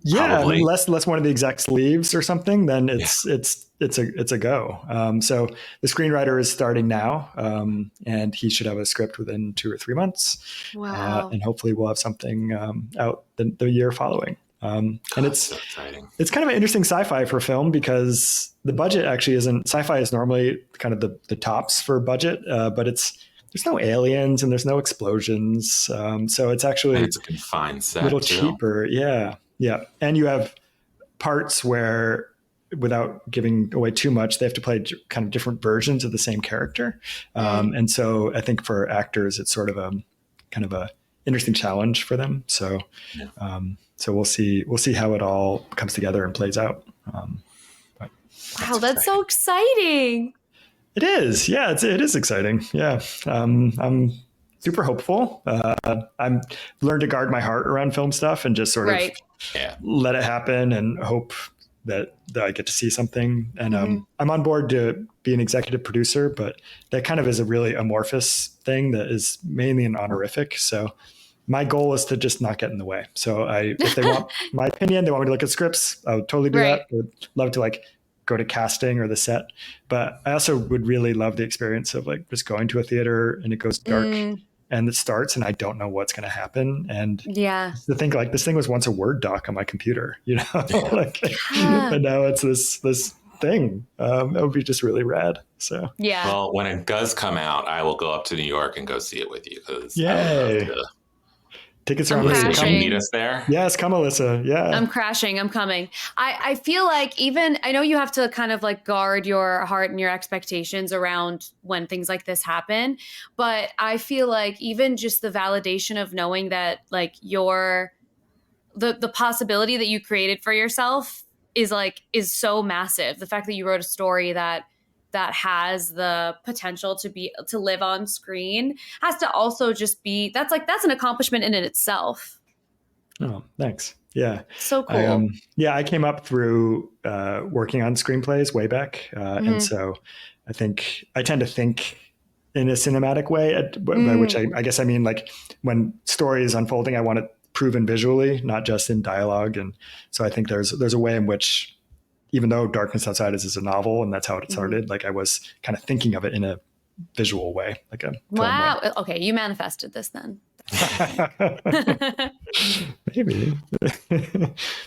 Yeah, unless one of the execs leaves or something, then it's a go. So the screenwriter is starting now, and he should have a script within 2 or 3 months. Wow! And hopefully we'll have something out the year following. And it's so exciting. It's kind of an interesting sci-fi for film, because the budget actually isn't. Sci-fi is normally kind of the tops for budget, but there's no aliens and there's no explosions, so it's actually it's a confined set, a little cheaper. Yeah. And you have parts where, without giving away too much, they have to play kind of different versions of the same character. And so I think for actors, it's sort of a kind of a interesting challenge for them. So, so we'll see how it all comes together and plays out. Wow, that's so exciting. It is. Yeah, it is exciting. Yeah. I'm super hopeful. I'm learned to guard my heart around film stuff and just sort of let it happen and hope that I get to see something. And I'm on board to be an executive producer, but that kind of is a really amorphous thing that is mainly an honorific. So my goal is to just not get in the way. So if they want my opinion, they want me to look at scripts, I would totally do that. I would love to go to casting or the set, but I also would really love the experience of just going to a theater and it goes dark and it starts and I don't know what's going to happen. And to think this thing was once a Word doc on my computer, you know, but now it's this thing. It would be just really rad. So, well, when it does come out, I will go up to New York and go see it with you. Yay. Tickets are on Alyssa. Come meet us there. Yes, come Alyssa. Yeah. I'm crashing. I'm coming. I feel like I know you have to kind of guard your heart and your expectations around when things like this happen. But I feel like even just the validation of knowing that the possibility that you created for yourself is so massive. The fact that you wrote a story that that has the potential to live on screen has to also just be, that's an accomplishment in itself. Oh, thanks. Yeah. So cool. I came up through working on screenplays way back. And so I think I tend to think in a cinematic way, by which I guess I mean, like, when story is unfolding, I want it proven visually, not just in dialogue. And so I think there's a way in which, even though Darkness Outside is a novel and that's how it started, like I was kind of thinking of it in a visual way, like a wow. Way. Okay, you manifested this then. Maybe.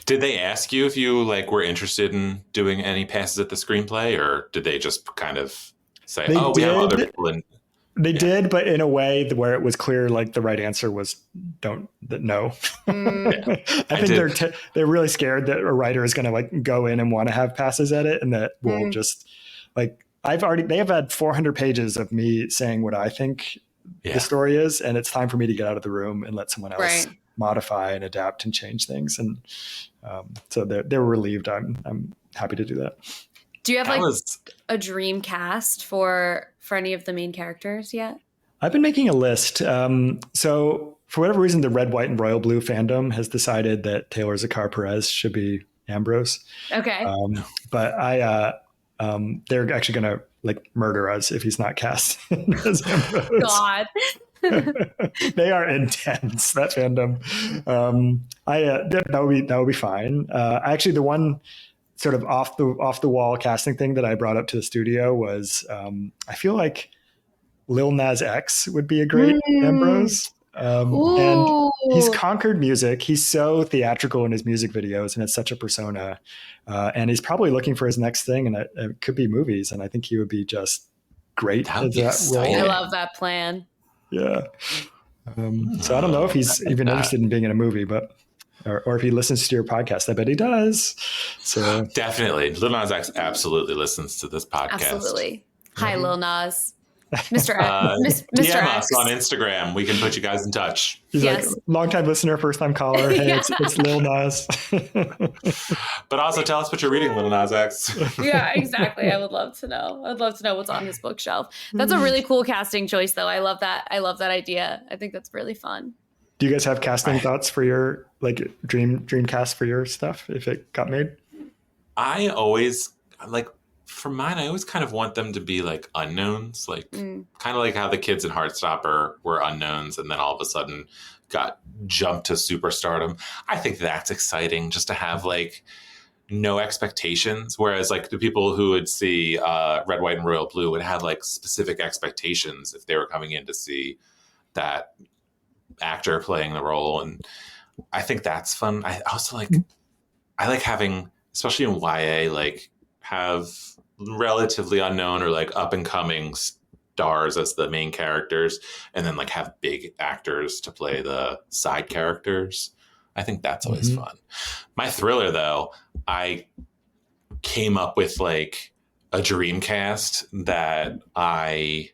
Did they ask you if you like were interested in doing any passes at the screenplay, or did they just kind of say, we have other people in? They did, but in a way where it was clear, like the right answer was no. I think they're really scared that a writer is going to like go in and want to have passes at it, and that will just like they have had 400 pages of me saying what I think the story is, and it's time for me to get out of the room and let someone else modify and adapt and change things. And so they were relieved. I'm happy to do that. Do you have a dream cast for any of the main characters yet? I've been making a list. So for whatever reason, the red, white, and royal blue fandom has decided that Taylor Zakar Perez should be Ambrose. Okay. But they're actually going to like murder us if he's not cast as Ambrose. God. They are intense, that fandom. That would be fine. Actually, the one sort of off the wall casting thing that I brought up to the studio was I feel like Lil Nas X would be a great Ambrose. And he's conquered music. He's so theatrical in his music videos, and it's such a persona. And he's probably looking for his next thing, and it could be movies. And I think he would be just great at that role. I love that plan. Yeah. So I don't know if he's even interested in being in a movie, but or if he listens to your podcast. I bet he does. So definitely, Lil Nas X absolutely listens to this podcast. Absolutely. Hi, Lil Nas. Mr. DM us on Instagram. We can put you guys in touch. He's like, longtime listener, first time caller. Hey, it's Lil Nas. But also tell us what you're reading, Lil Nas X. Yeah, exactly. I would love to know. I'd love to know what's on his bookshelf. That's a really cool casting choice, though. I love that. I love that idea. I think that's really fun. Do you guys have casting thoughts for your like dream cast for your stuff if it got made? I always for mine, I always kind of want them to be like unknowns, like kind of like how the kids in Heartstopper were unknowns and then all of a sudden got jumped to superstardom. I think that's exciting, just to have like no expectations. Whereas like the people who would see Red, White, and Royal Blue would have like specific expectations if they were coming in to see that actor playing the role. And I think that's fun. I also I like having, especially in YA, like have relatively unknown or like up and coming stars as the main characters, and then like have big actors to play the side characters. I think that's always fun. My thriller, though, I came up with like a dream cast that I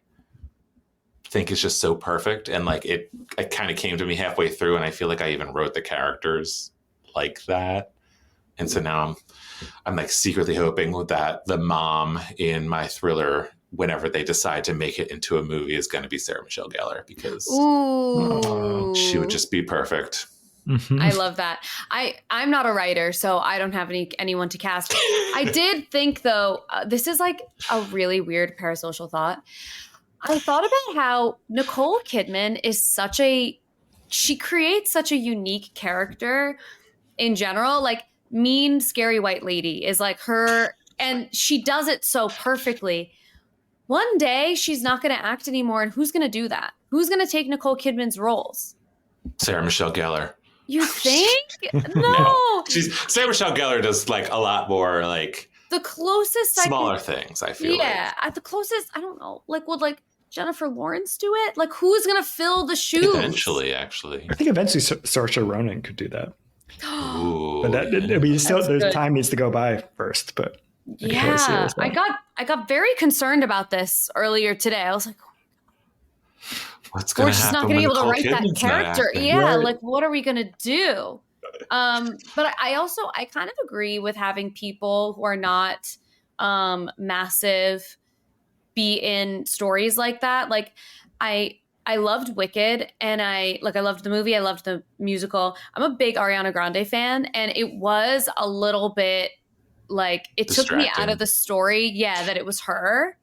think is just so perfect, and like it kind of came to me halfway through, and I feel like I even wrote the characters like that. And so now I'm like secretly hoping that the mom in my thriller, whenever they decide to make it into a movie, is going to be Sarah Michelle Gellar, because she would just be perfect. I love that. I'm not a writer, so I don't have anyone to cast. I did think, though, this is like a really weird parasocial thought. I thought about how Nicole Kidman is she creates such a unique character in general. Like, mean, scary white lady is like her, and she does it so perfectly. One day she's not going to act anymore, and who's going to do that? Who's going to take Nicole Kidman's roles? Sarah Michelle Gellar. You think? No. Sarah Michelle Gellar does like a lot more like the closest smaller things, I feel. Yeah, at the closest, I don't know. Like, would like Jennifer Lawrence do it? Like, who's going to fill the shoes? Eventually, actually. I think eventually Saoirse Ronan could do that. Ooh, but there's time needs to go by first. But yeah, I got very concerned about this earlier today. I was like, what's going to happen? We're just not going to be able to write that character. Yeah, right. Like, what are we going to do? But I kind of agree with having people who are not massive be in stories like that. Like I loved Wicked, and I loved the movie. I loved the musical. I'm a big Ariana Grande fan, and it was a little bit like it took me out of the story. Yeah, that it was her.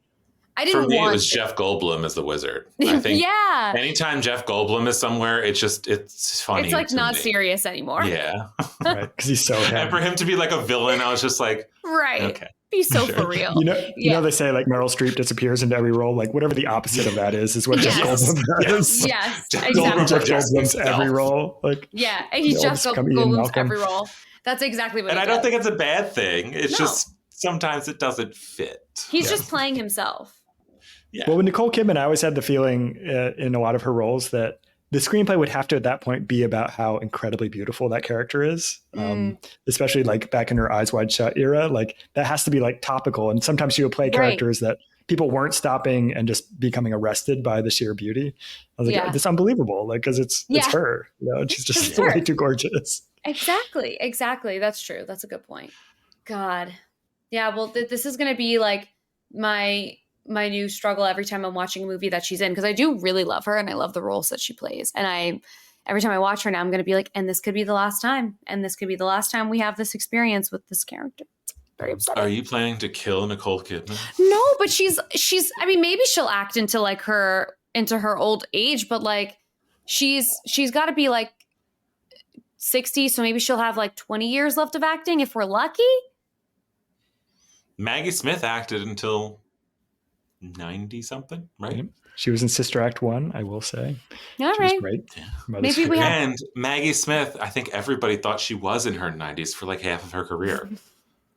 I didn't For me, want it was Jeff Goldblum as the wizard. I think yeah. Anytime Jeff Goldblum is somewhere, it's funny. It's like not me. serious anymore. Yeah. Right. Because he's so And for him to be like a villain, I was just like, right. Okay. Be so for real. You know, they say like Meryl Streep disappears into every role. Like whatever the opposite of that is what Jeff Goldblum does. Yes. Exactly. Jeff Goldblum's every role. Like yeah, he's Jeff Goldblum's every role. That's exactly what. And I don't think it's a bad thing. It's just sometimes it doesn't fit. He's just playing himself. Yeah. Well, with Nicole Kidman, I always had the feeling in a lot of her roles that the screenplay would have to at that point be about how incredibly beautiful that character is, especially like back in her Eyes Wide Shut era. Like that has to be like topical. And sometimes she would play characters that people weren't stopping and just becoming arrested by the sheer beauty. I was like, it's unbelievable. Like, cause it's her, you know, and she's just way too gorgeous. Exactly. That's true. That's a good point. God. Yeah. Well, this is going to be like my new struggle every time I'm watching a movie that she's in, because I do really love her and I love the roles that she plays. And every time I watch her now, I'm going to be like, and this could be the last time. And this could be the last time we have this experience with this character. It's very upsetting. Are you planning to kill Nicole Kidman? No, but she's, I mean, maybe she'll act into her old age, but like she's got to be like 60. So maybe she'll have like 20 years left of acting if we're lucky. Maggie Smith acted until 90 something, right? Yep. She was in Sister Act 1, I will say. All she right. was great. Yeah. Maybe we have... And Maggie Smith, I think everybody thought she was in her 90s for like half of her career.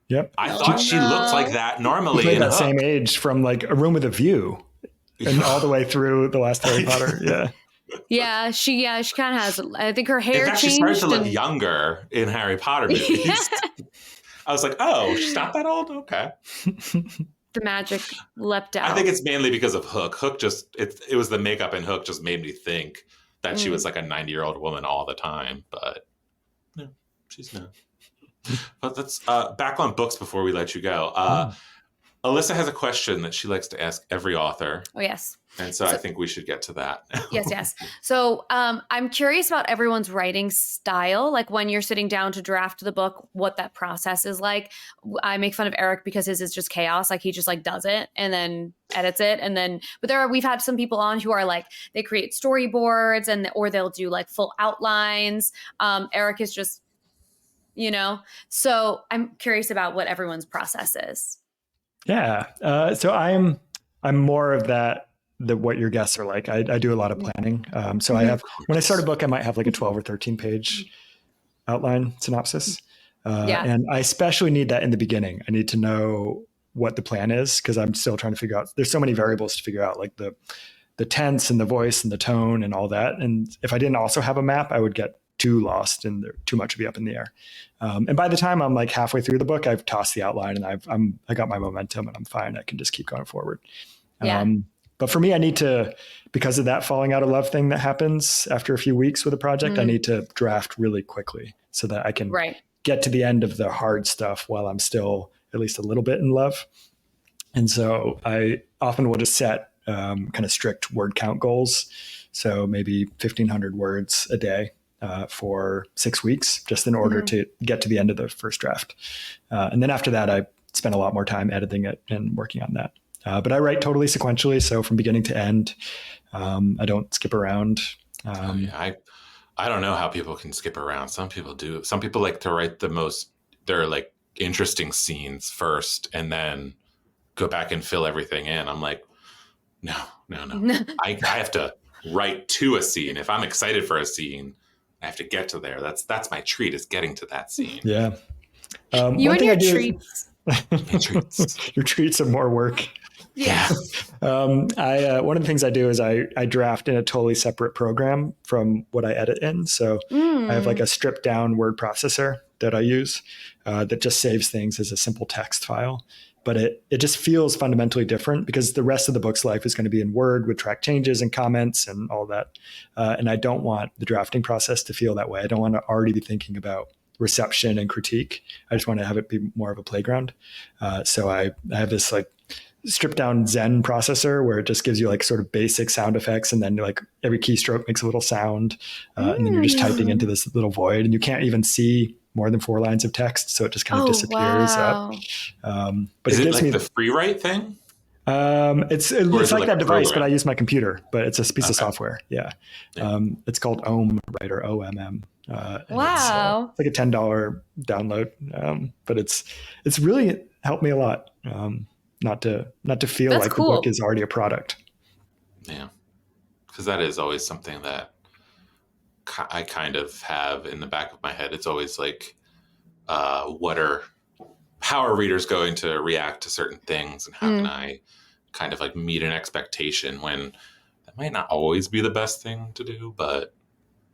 Yep. I thought she looked like that normally. She played that same age from like A Room with a View and all the way through the last Harry Potter. Yeah. Yeah, she kind of has. I think her hair changed. She started to look younger in Harry Potter movies. Yeah. I was like, oh, she's not that old? Okay. The magic leapt out. I think it's mainly because of Hook. Hook it was the makeup in Hook just made me think that she was like a 90-year-old woman all the time. But no, she's not. But let's back on books before we let you go. Alyssa has a question that she likes to ask every author. Oh, yes. And so I think we should get to that. Yes. So I'm curious about everyone's writing style. Like when you're sitting down to draft the book, what that process is like. I make fun of Eric because his is just chaos. Like he just like does it and then edits it. And then, but we've had some people on who are like, they create storyboards or they'll do like full outlines. Eric is just, so I'm curious about what everyone's process is. Yeah. So I'm more of that, what your guests are like. I do a lot of planning. So I have, when I start a book, I might have like a 12 or 13 page outline synopsis. And I especially need that in the beginning. I need to know what the plan is because I'm still trying to figure out, there's so many variables to figure out, like the tense and the voice and the tone and all that. And if I didn't also have a map, I would get too lost and too much would be up in the air. And by the time I'm like halfway through the book, I've tossed the outline and I got my momentum and I'm fine. I can just keep going forward. Yeah. But for me, I need to, because of that falling out of love thing that happens after a few weeks with a project, I need to draft really quickly so that I can get to the end of the hard stuff while I'm still at least a little bit in love. And so I often will just set kind of strict word count goals. So maybe 1,500 words a day for 6 weeks, just in order to get to the end of the first draft. And then after that, I spend a lot more time editing it and working on that. But I write totally sequentially. So from beginning to end, I don't skip around. I don't know how people can skip around. Some people do. Some people like to write their like interesting scenes first and then go back and fill everything in. I'm like, no. I have to write to a scene. If I'm excited for a scene, I have to get to there. That's my treat, is getting to that scene. Yeah. You and your treats. Your treats are more work. Yeah. One of the things I do is I draft in a totally separate program from what I edit in. So I have like a stripped down word processor that I use that just saves things as a simple text file. But it just feels fundamentally different because the rest of the book's life is going to be in Word with track changes and comments and all that. And I don't want the drafting process to feel that way. I don't want to already be thinking about reception and critique. I just want to have it be more of a playground. So I have this like stripped down Zen processor where it just gives you like sort of basic sound effects, and then like every keystroke makes a little sound, and then you're just typing into this little void, and you can't even see more than 4 lines of text, so it just kind of disappears. Wow. But is it it gives like me the free write thing? It's like that device, but I use my computer. But it's a piece of software. Yeah. It's called Ohm Writer, OMM. Wow. It's like a $10 download, but it's really helped me a lot. Not to feel That's like cool. the book is already a product. Yeah, because that is always something that I kind of have in the back of my head. It's always like, how are readers going to react to certain things, and how can I kind of like meet an expectation when that might not always be the best thing to do, but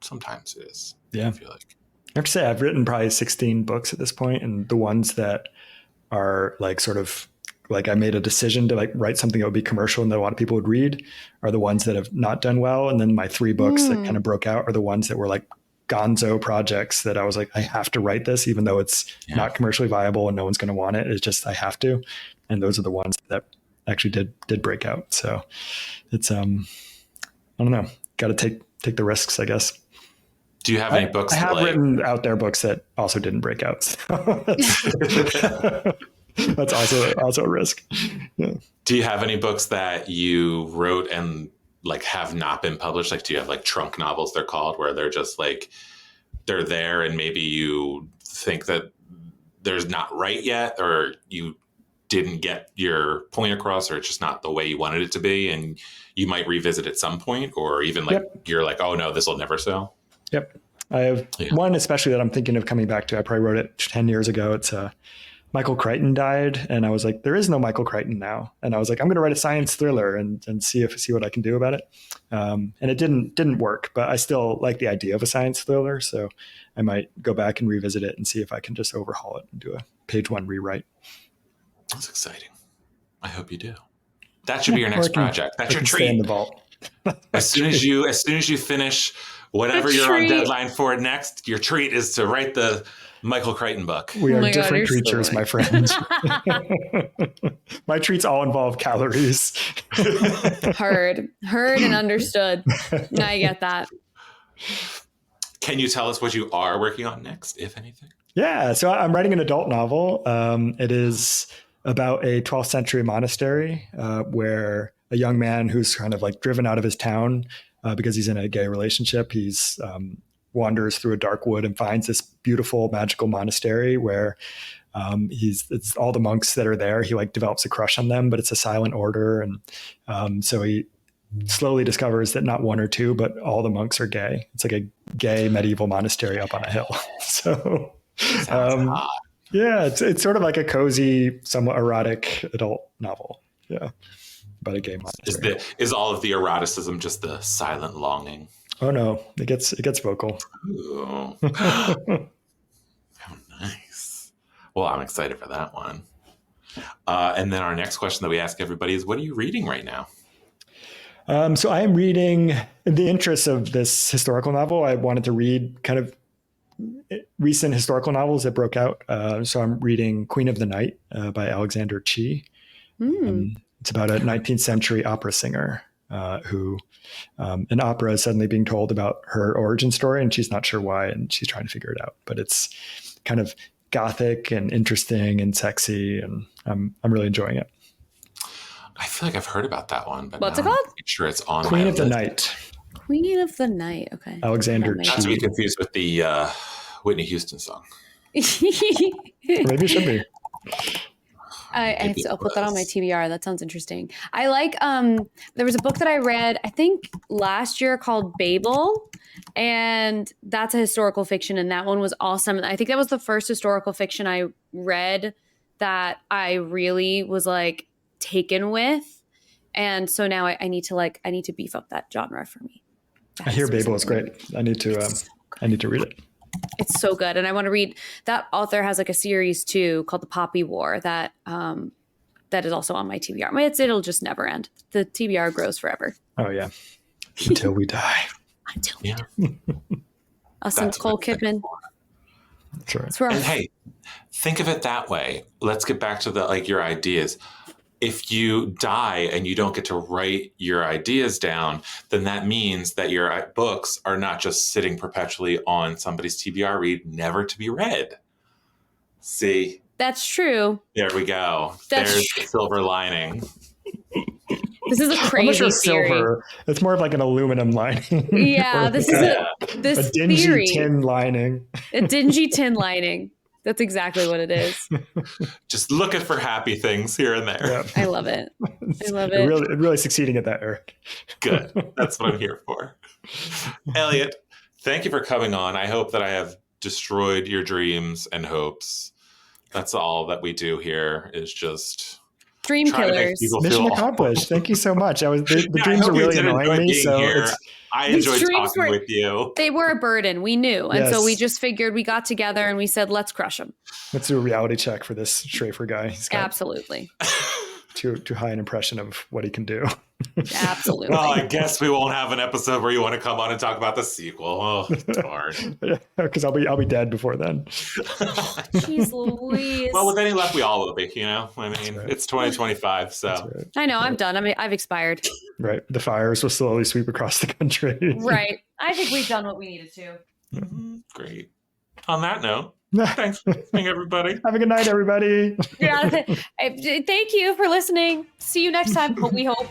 sometimes it is. Yeah. I feel like. I have to say I've written probably 16 books at this point, and the ones that are like sort of like I made a decision to like write something that would be commercial and that a lot of people would read are the ones that have not done well. And then my 3 books that kind of broke out are the ones that were like gonzo projects that I was like, I have to write this, even though it's not commercially viable and no one's going to want it. It's just, I have to. And those are the ones that actually did break out. So it's, I don't know, got to take the risks, I guess. Do you have any books? I have written out there books that also didn't break out. So that's also a risk. Yeah. Do you have any books that you wrote and like have not been published? Like, do you have like trunk novels, they're called, where they're just like, they're there and maybe you think that there's not right yet, or you didn't get your point across, or it's just not the way you wanted it to be, and you might revisit at some point, or even like you're like, oh no, this will never sell? Yep. I have one especially that I'm thinking of coming back to. I probably wrote it 10 years ago. It's Michael Crichton died, and I was like, there is no Michael Crichton now. And I was like, I'm going to write a science thriller and see what I can do about it. And it didn't work, but I still like the idea of a science thriller. So I might go back and revisit it and see if I can just overhaul it and do a page 1 rewrite. That's exciting. I hope you do. That should be your next project. That's your treat. Stay in the vault. As soon as you finish whatever you're on deadline for next, your treat is to write the Michael Crichton book. We are different creatures, my friends. My treats all involve calories. Heard and understood. I get that. Can you tell us what you are working on next, if anything? Yeah, so I'm writing an adult novel. It is about a 12th century monastery where a young man who's kind of like driven out of his town because he's in a gay relationship. He's wanders through a dark wood and finds this beautiful magical monastery where it's all the monks that are there. He like develops a crush on them, but it's a silent order. And so he slowly discovers that not 1 or 2, but all the monks are gay. It's like a gay medieval monastery up on a hill. So yeah, it's sort of like a cozy, somewhat erotic adult novel. Yeah. About a gay monastery. Is all of the eroticism just the silent longing? Oh no, it gets vocal. Ooh. How nice. Well, I'm excited for that one. And then our next question that we ask everybody is, what are you reading right now? So I am reading, in the interest of this historical novel, I wanted to read kind of recent historical novels that broke out. So I'm reading Queen of the Night by Alexander Chee. It's about a 19th century opera singer who an opera is suddenly being told about her origin story, and she's not sure why, and she's trying to figure it out. But it's kind of gothic and interesting and sexy, and I'm really enjoying it. I feel like I've heard about that one, but what's it called? I'm sure it's on Queen my of the list. Night. Queen of the Night. Okay. Alexander Not to Chee. be confused with the Whitney Houston song. Maybe it should be. I'll put that on my TBR. That sounds interesting. I like, there was a book that I read, I think last year called Babel, and that's a historical fiction. And that one was awesome. I think that was the first historical fiction I read that I really was like taken with. And so now I need to beef up that genre for me. I hear Babel is great. I need to read it. It's so good. And I want to read, that author has like a series too called The Poppy War that is also on my TBR. It'll just never end. The TBR grows forever. Oh yeah. Until we die. Until we die. Us and Nicole Kidman. That's right. And hey, think of it that way. Let's get back to your ideas. if you die and you don't get to write your ideas down, then that means that your books are not just sitting perpetually on somebody's TBR read, never to be read. See? That's true. There we go. There's the silver lining. This is a crazy theory. Silver. It's more of like an aluminum lining. Yeah, this is a dingy theory. Tin lining. A dingy tin lining. That's exactly what it is. Just looking for happy things here and there. Yeah. I love it. I love it. Really succeeding at that, Eric. Good. That's what I'm here for. Eliot, thank you for coming on. I hope that I have destroyed your dreams and hopes. That's all that we do here is just dream killers. Mission accomplished. Thank you so much. The dreams are really annoying me. So I enjoyed talking with you. They were a burden. We knew. And so we just figured we got together and we said, let's crush them. Let's do a reality check for this Schrefer guy. He's got absolutely. Too high an impression of what he can do. Absolutely. Well, I guess we won't have an episode where you want to come on and talk about the sequel. Oh, darn. Because I'll be dead before then. Jeez Louise. Well, with any luck, we all will be, you know? I mean, It's 2025. So right. I know, I'm done. I've expired. Right. The fires will slowly sweep across the country. Right. I think we've done what we needed to. Mm-hmm. Great. On that note, thanks for listening, everybody. Have a good night, everybody. Yeah. Thank you for listening. See you next time. We hope.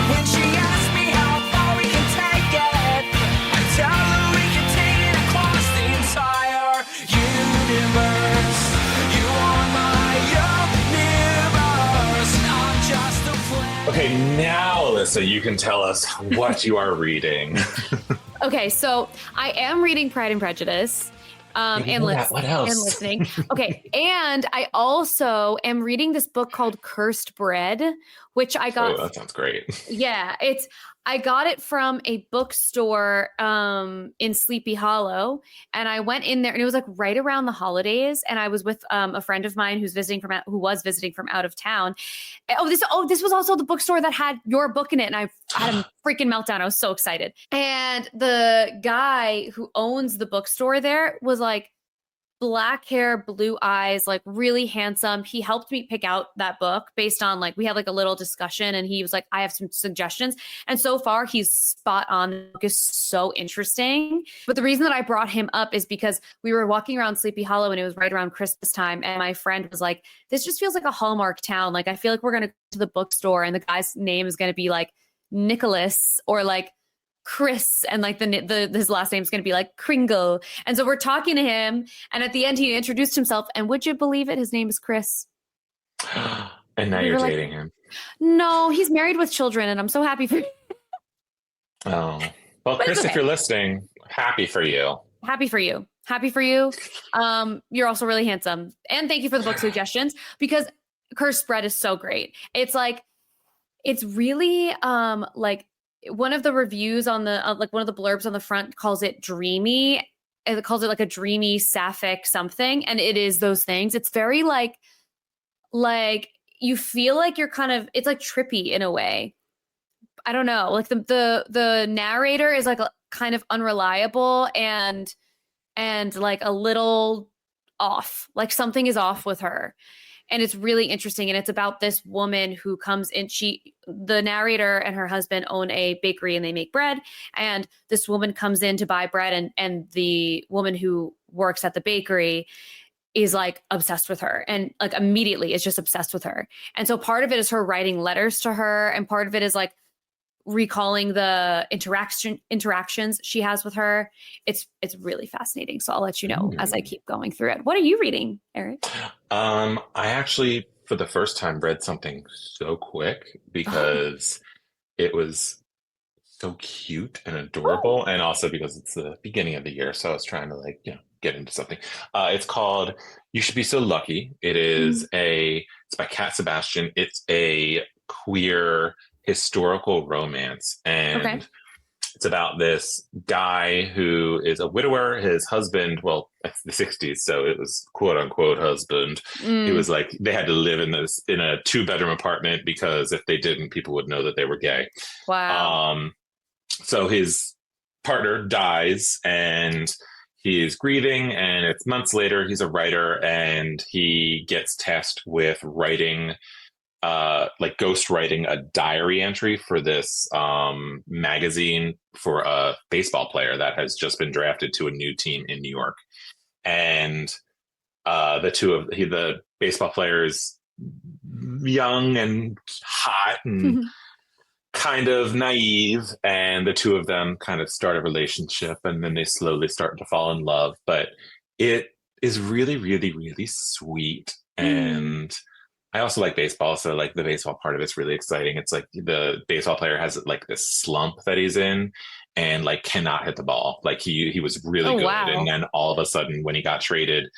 When she asked me how far we can take it, I tell her we can take it across the entire universe. You are my universe. I'm just a planet. Okay, now, Alyssa, you can tell us what you are reading. Okay, so I am reading Pride and Prejudice. What else? And listening. Okay. And I also am reading this book called Cursed Bread, which I got. Oh, that sounds great. Yeah. I got it from a bookstore in Sleepy Hollow. And I went in there and it was like right around the holidays. And I was with a friend of mine who was visiting from out of town. This was also the bookstore that had your book in it. And I had a freaking meltdown. I was so excited. And the guy who owns the bookstore there was like black hair, blue eyes, like really handsome. He helped me pick out that book based on we had like a little discussion and he was like, I have some suggestions. And so far he's spot on. The book is so interesting. But the reason that I brought him up is because we were walking around Sleepy Hollow and it was right around Christmas time. And my friend was like, this just feels like a Hallmark town. Like, I feel like we're going to go to the bookstore and the guy's name is going to be like Nicholas or like Chris, and like his last name is going to be like Kringle. And so we're talking to him, and at the end he introduced himself, and would you believe it, his name is Chris. And now you're dating him. No, he's married with children, and I'm so happy for you. Oh, well, Chris, if you're listening, happy for you. Happy for you. You're also really handsome, and thank you for the book suggestions, because Cursed Bread is so great. It's really like one of the reviews on the one of the blurbs on the front calls it dreamy. It calls it like a dreamy sapphic something, and it is those things. It's very like you feel like you're kind of, it's like trippy in a way. I don't know. Like the narrator is like kind of unreliable and like a little off. Like something is off with her. And it's really interesting. And it's about this woman who comes in. The narrator and her husband own a bakery and they make bread. And this woman comes in to buy bread. And the woman who works at the bakery is like obsessed with her, and like immediately is just obsessed with her. And so part of it is her writing letters to her. And part of it is like recalling the interactions she has with her. It's really fascinating. So I'll let you know as I keep going through it. What are you reading, Eric? I actually, for the first time, read something so quick because it was so cute and adorable. And also because it's the beginning of the year. So I was trying to get into something. It's called You Should Be So Lucky. It's by Cat Sebastian. It's a queer historical romance, and it's about this guy who is a widower. His husband, well, it's the 60s, so it was quote unquote husband. It was like they had to live in a 2-bedroom apartment because if they didn't, people would know that they were gay. Wow. So his partner dies, and he is grieving, and it's months later. He's a writer, and he gets tasked with writing, like ghost writing a diary entry for this magazine for a baseball player that has just been drafted to a new team in New York. And the baseball player is young and hot and kind of naive, and the two of them kind of start a relationship, and then they slowly start to fall in love. But it is really, really, really sweet. And I also like baseball, so like the baseball part of it's really exciting. It's like the baseball player has like this slump that he's in and like cannot hit the ball. Like he was really good. Wow. And then all of a sudden when he got traded,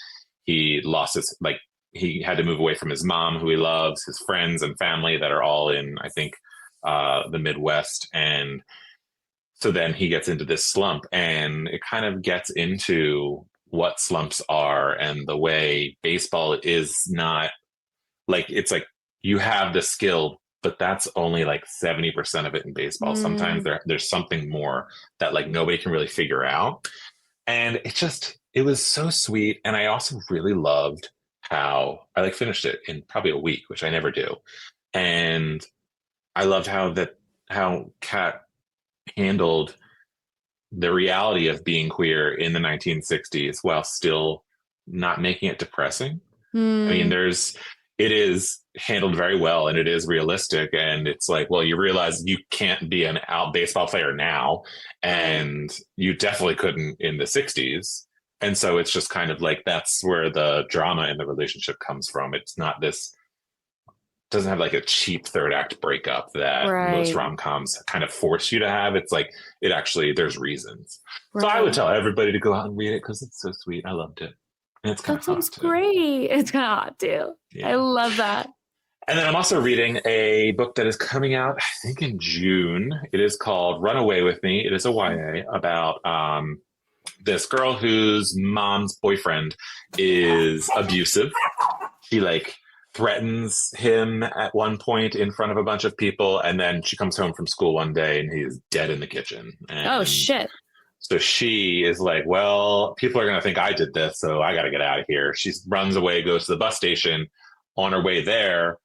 he lost his, like he had to move away from his mom, who he loves, his friends and family that are all in, I think, the Midwest. And so then he gets into this slump, and it kind of gets into what slumps are and the way baseball is not like, it's like you have the skill, but that's only like 70% of it in baseball. Sometimes there's something more that like nobody can really figure out. And it was so sweet. And I also really loved how I like finished it in probably a week, which I never do. And I loved how Kat handled the reality of being queer in the 1960s while still not making it depressing. I mean, it is handled very well, and it is realistic. And it's like, well, you realize you can't be an out baseball player now, and you definitely couldn't in the 60s. And so it's just kind of like, that's where the drama in the relationship comes from. It's not this, doesn't have like a cheap third act breakup that most rom-coms kind of force you to have. It's like, it actually, there's reasons. So I would tell everybody to go out and read it because it's so sweet. I loved it. And it's kind of hot too. Great. It's kind of hot too. Yeah. I love that. And then I'm also reading a book that is coming out, I think in June. It is called Run Away With Me. It is a YA about this girl whose mom's boyfriend is abusive. She like threatens him at one point in front of a bunch of people, and then she comes home from school one day and he's dead in the kitchen. And oh shit. So she is like, well, people are going to think I did this, so I got to get out of here. She runs away, goes to the bus station. On her way there,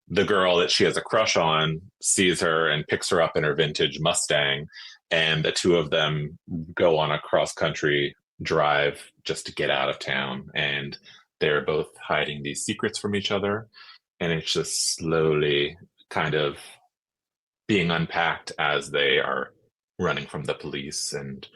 the girl that she has a crush on sees her and picks her up in her vintage Mustang. And the two of them go on a cross-country drive just to get out of town. And they're both hiding these secrets from each other. And it's just slowly kind of being unpacked as they are running from the police and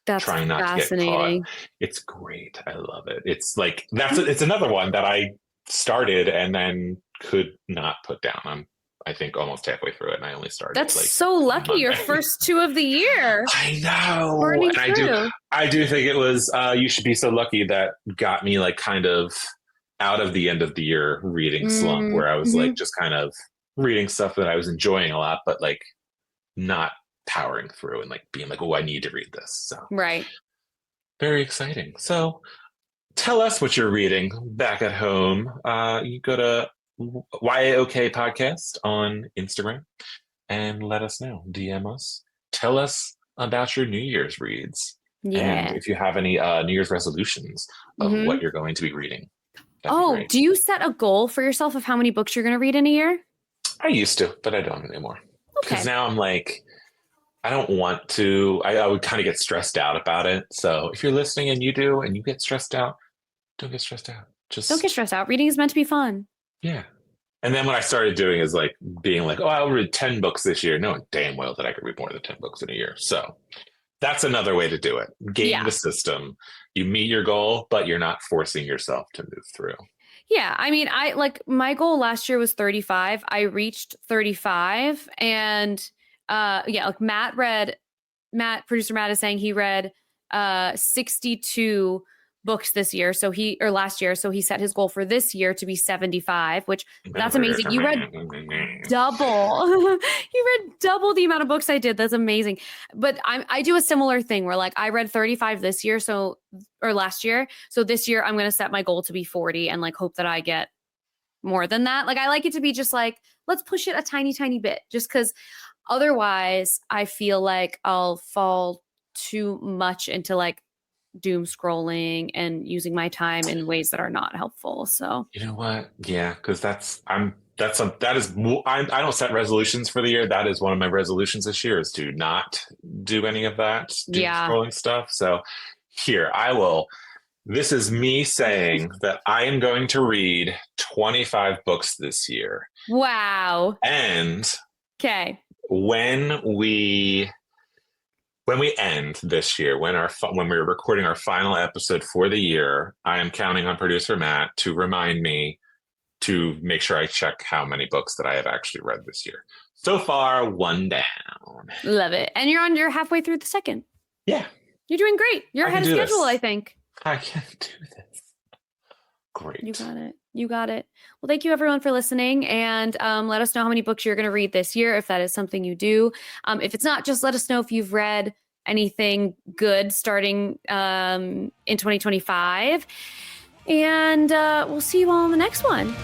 trying not to get caught. It's great. I love it. It's like, it's another one that I started and then could not put down. I'm, I think, almost halfway through it, and I only started. That's like so lucky. Monday. Your first two of the year. I know. And I do think it was, you should be so lucky that got me like kind of out of the end of the year reading slump, where I was like just kind of reading stuff that I was enjoying a lot, but like not powering through and like being like, oh, I need to read this. So right. Very exciting. So tell us what you're reading back at home. You go to YAOK Podcast on Instagram and let us know. DM us. Tell us about your New Year's reads. Yeah. And if you have any New Year's resolutions of what you're going to be reading. Do you set a goal for yourself of how many books you're going to read in a year? I used to, but I don't anymore. Because now I'm like, I don't want to. I would kind of get stressed out about it. So if you're listening and you do, and you get stressed out, don't get stressed out. Just don't get stressed out. Reading is meant to be fun. Yeah. And then what I started doing is like being like, oh, I'll read 10 books this year, knowing damn well that I could read more than 10 books in a year. So that's another way to do it. Game the system. You meet your goal, but you're not forcing yourself to move through. Yeah. I mean, I like my goal last year was 35. I reached 35 and like producer Matt is saying he read 62 books this year. Last year. So he set his goal for this year to be 75, which that's amazing. You read double. You read double the amount of books I did. That's amazing. But I do a similar thing where like I read 35 this year. Or last year. So this year I'm going to set my goal to be 40 and like hope that I get more than that. Like I like it to be just like, let's push it a tiny, tiny bit just because otherwise I feel like I'll fall too much into like doom scrolling and using my time in ways that are not helpful. So you know what? Yeah, because I don't set resolutions for the year. That is one of my resolutions this year, is to not do any of that doom scrolling stuff. So here, this is me saying that I am going to read 25 books this year. Wow. And okay, when we end this year, when we're recording our final episode for the year, I am counting on producer Matt to remind me to make sure I check how many books that I have actually read this year. So far, 1 down. Love it. And you're halfway through the second. Yeah. You're doing great. You're ahead of schedule, I think. I can do this. Great. You got it. Well, thank you everyone for listening, and let us know how many books you're going to read this year, if that is something you do. If it's not, just let us know if you've read anything good starting in 2025. And we'll see you all in the next one.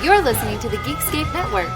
You're listening to the Geekscape Network.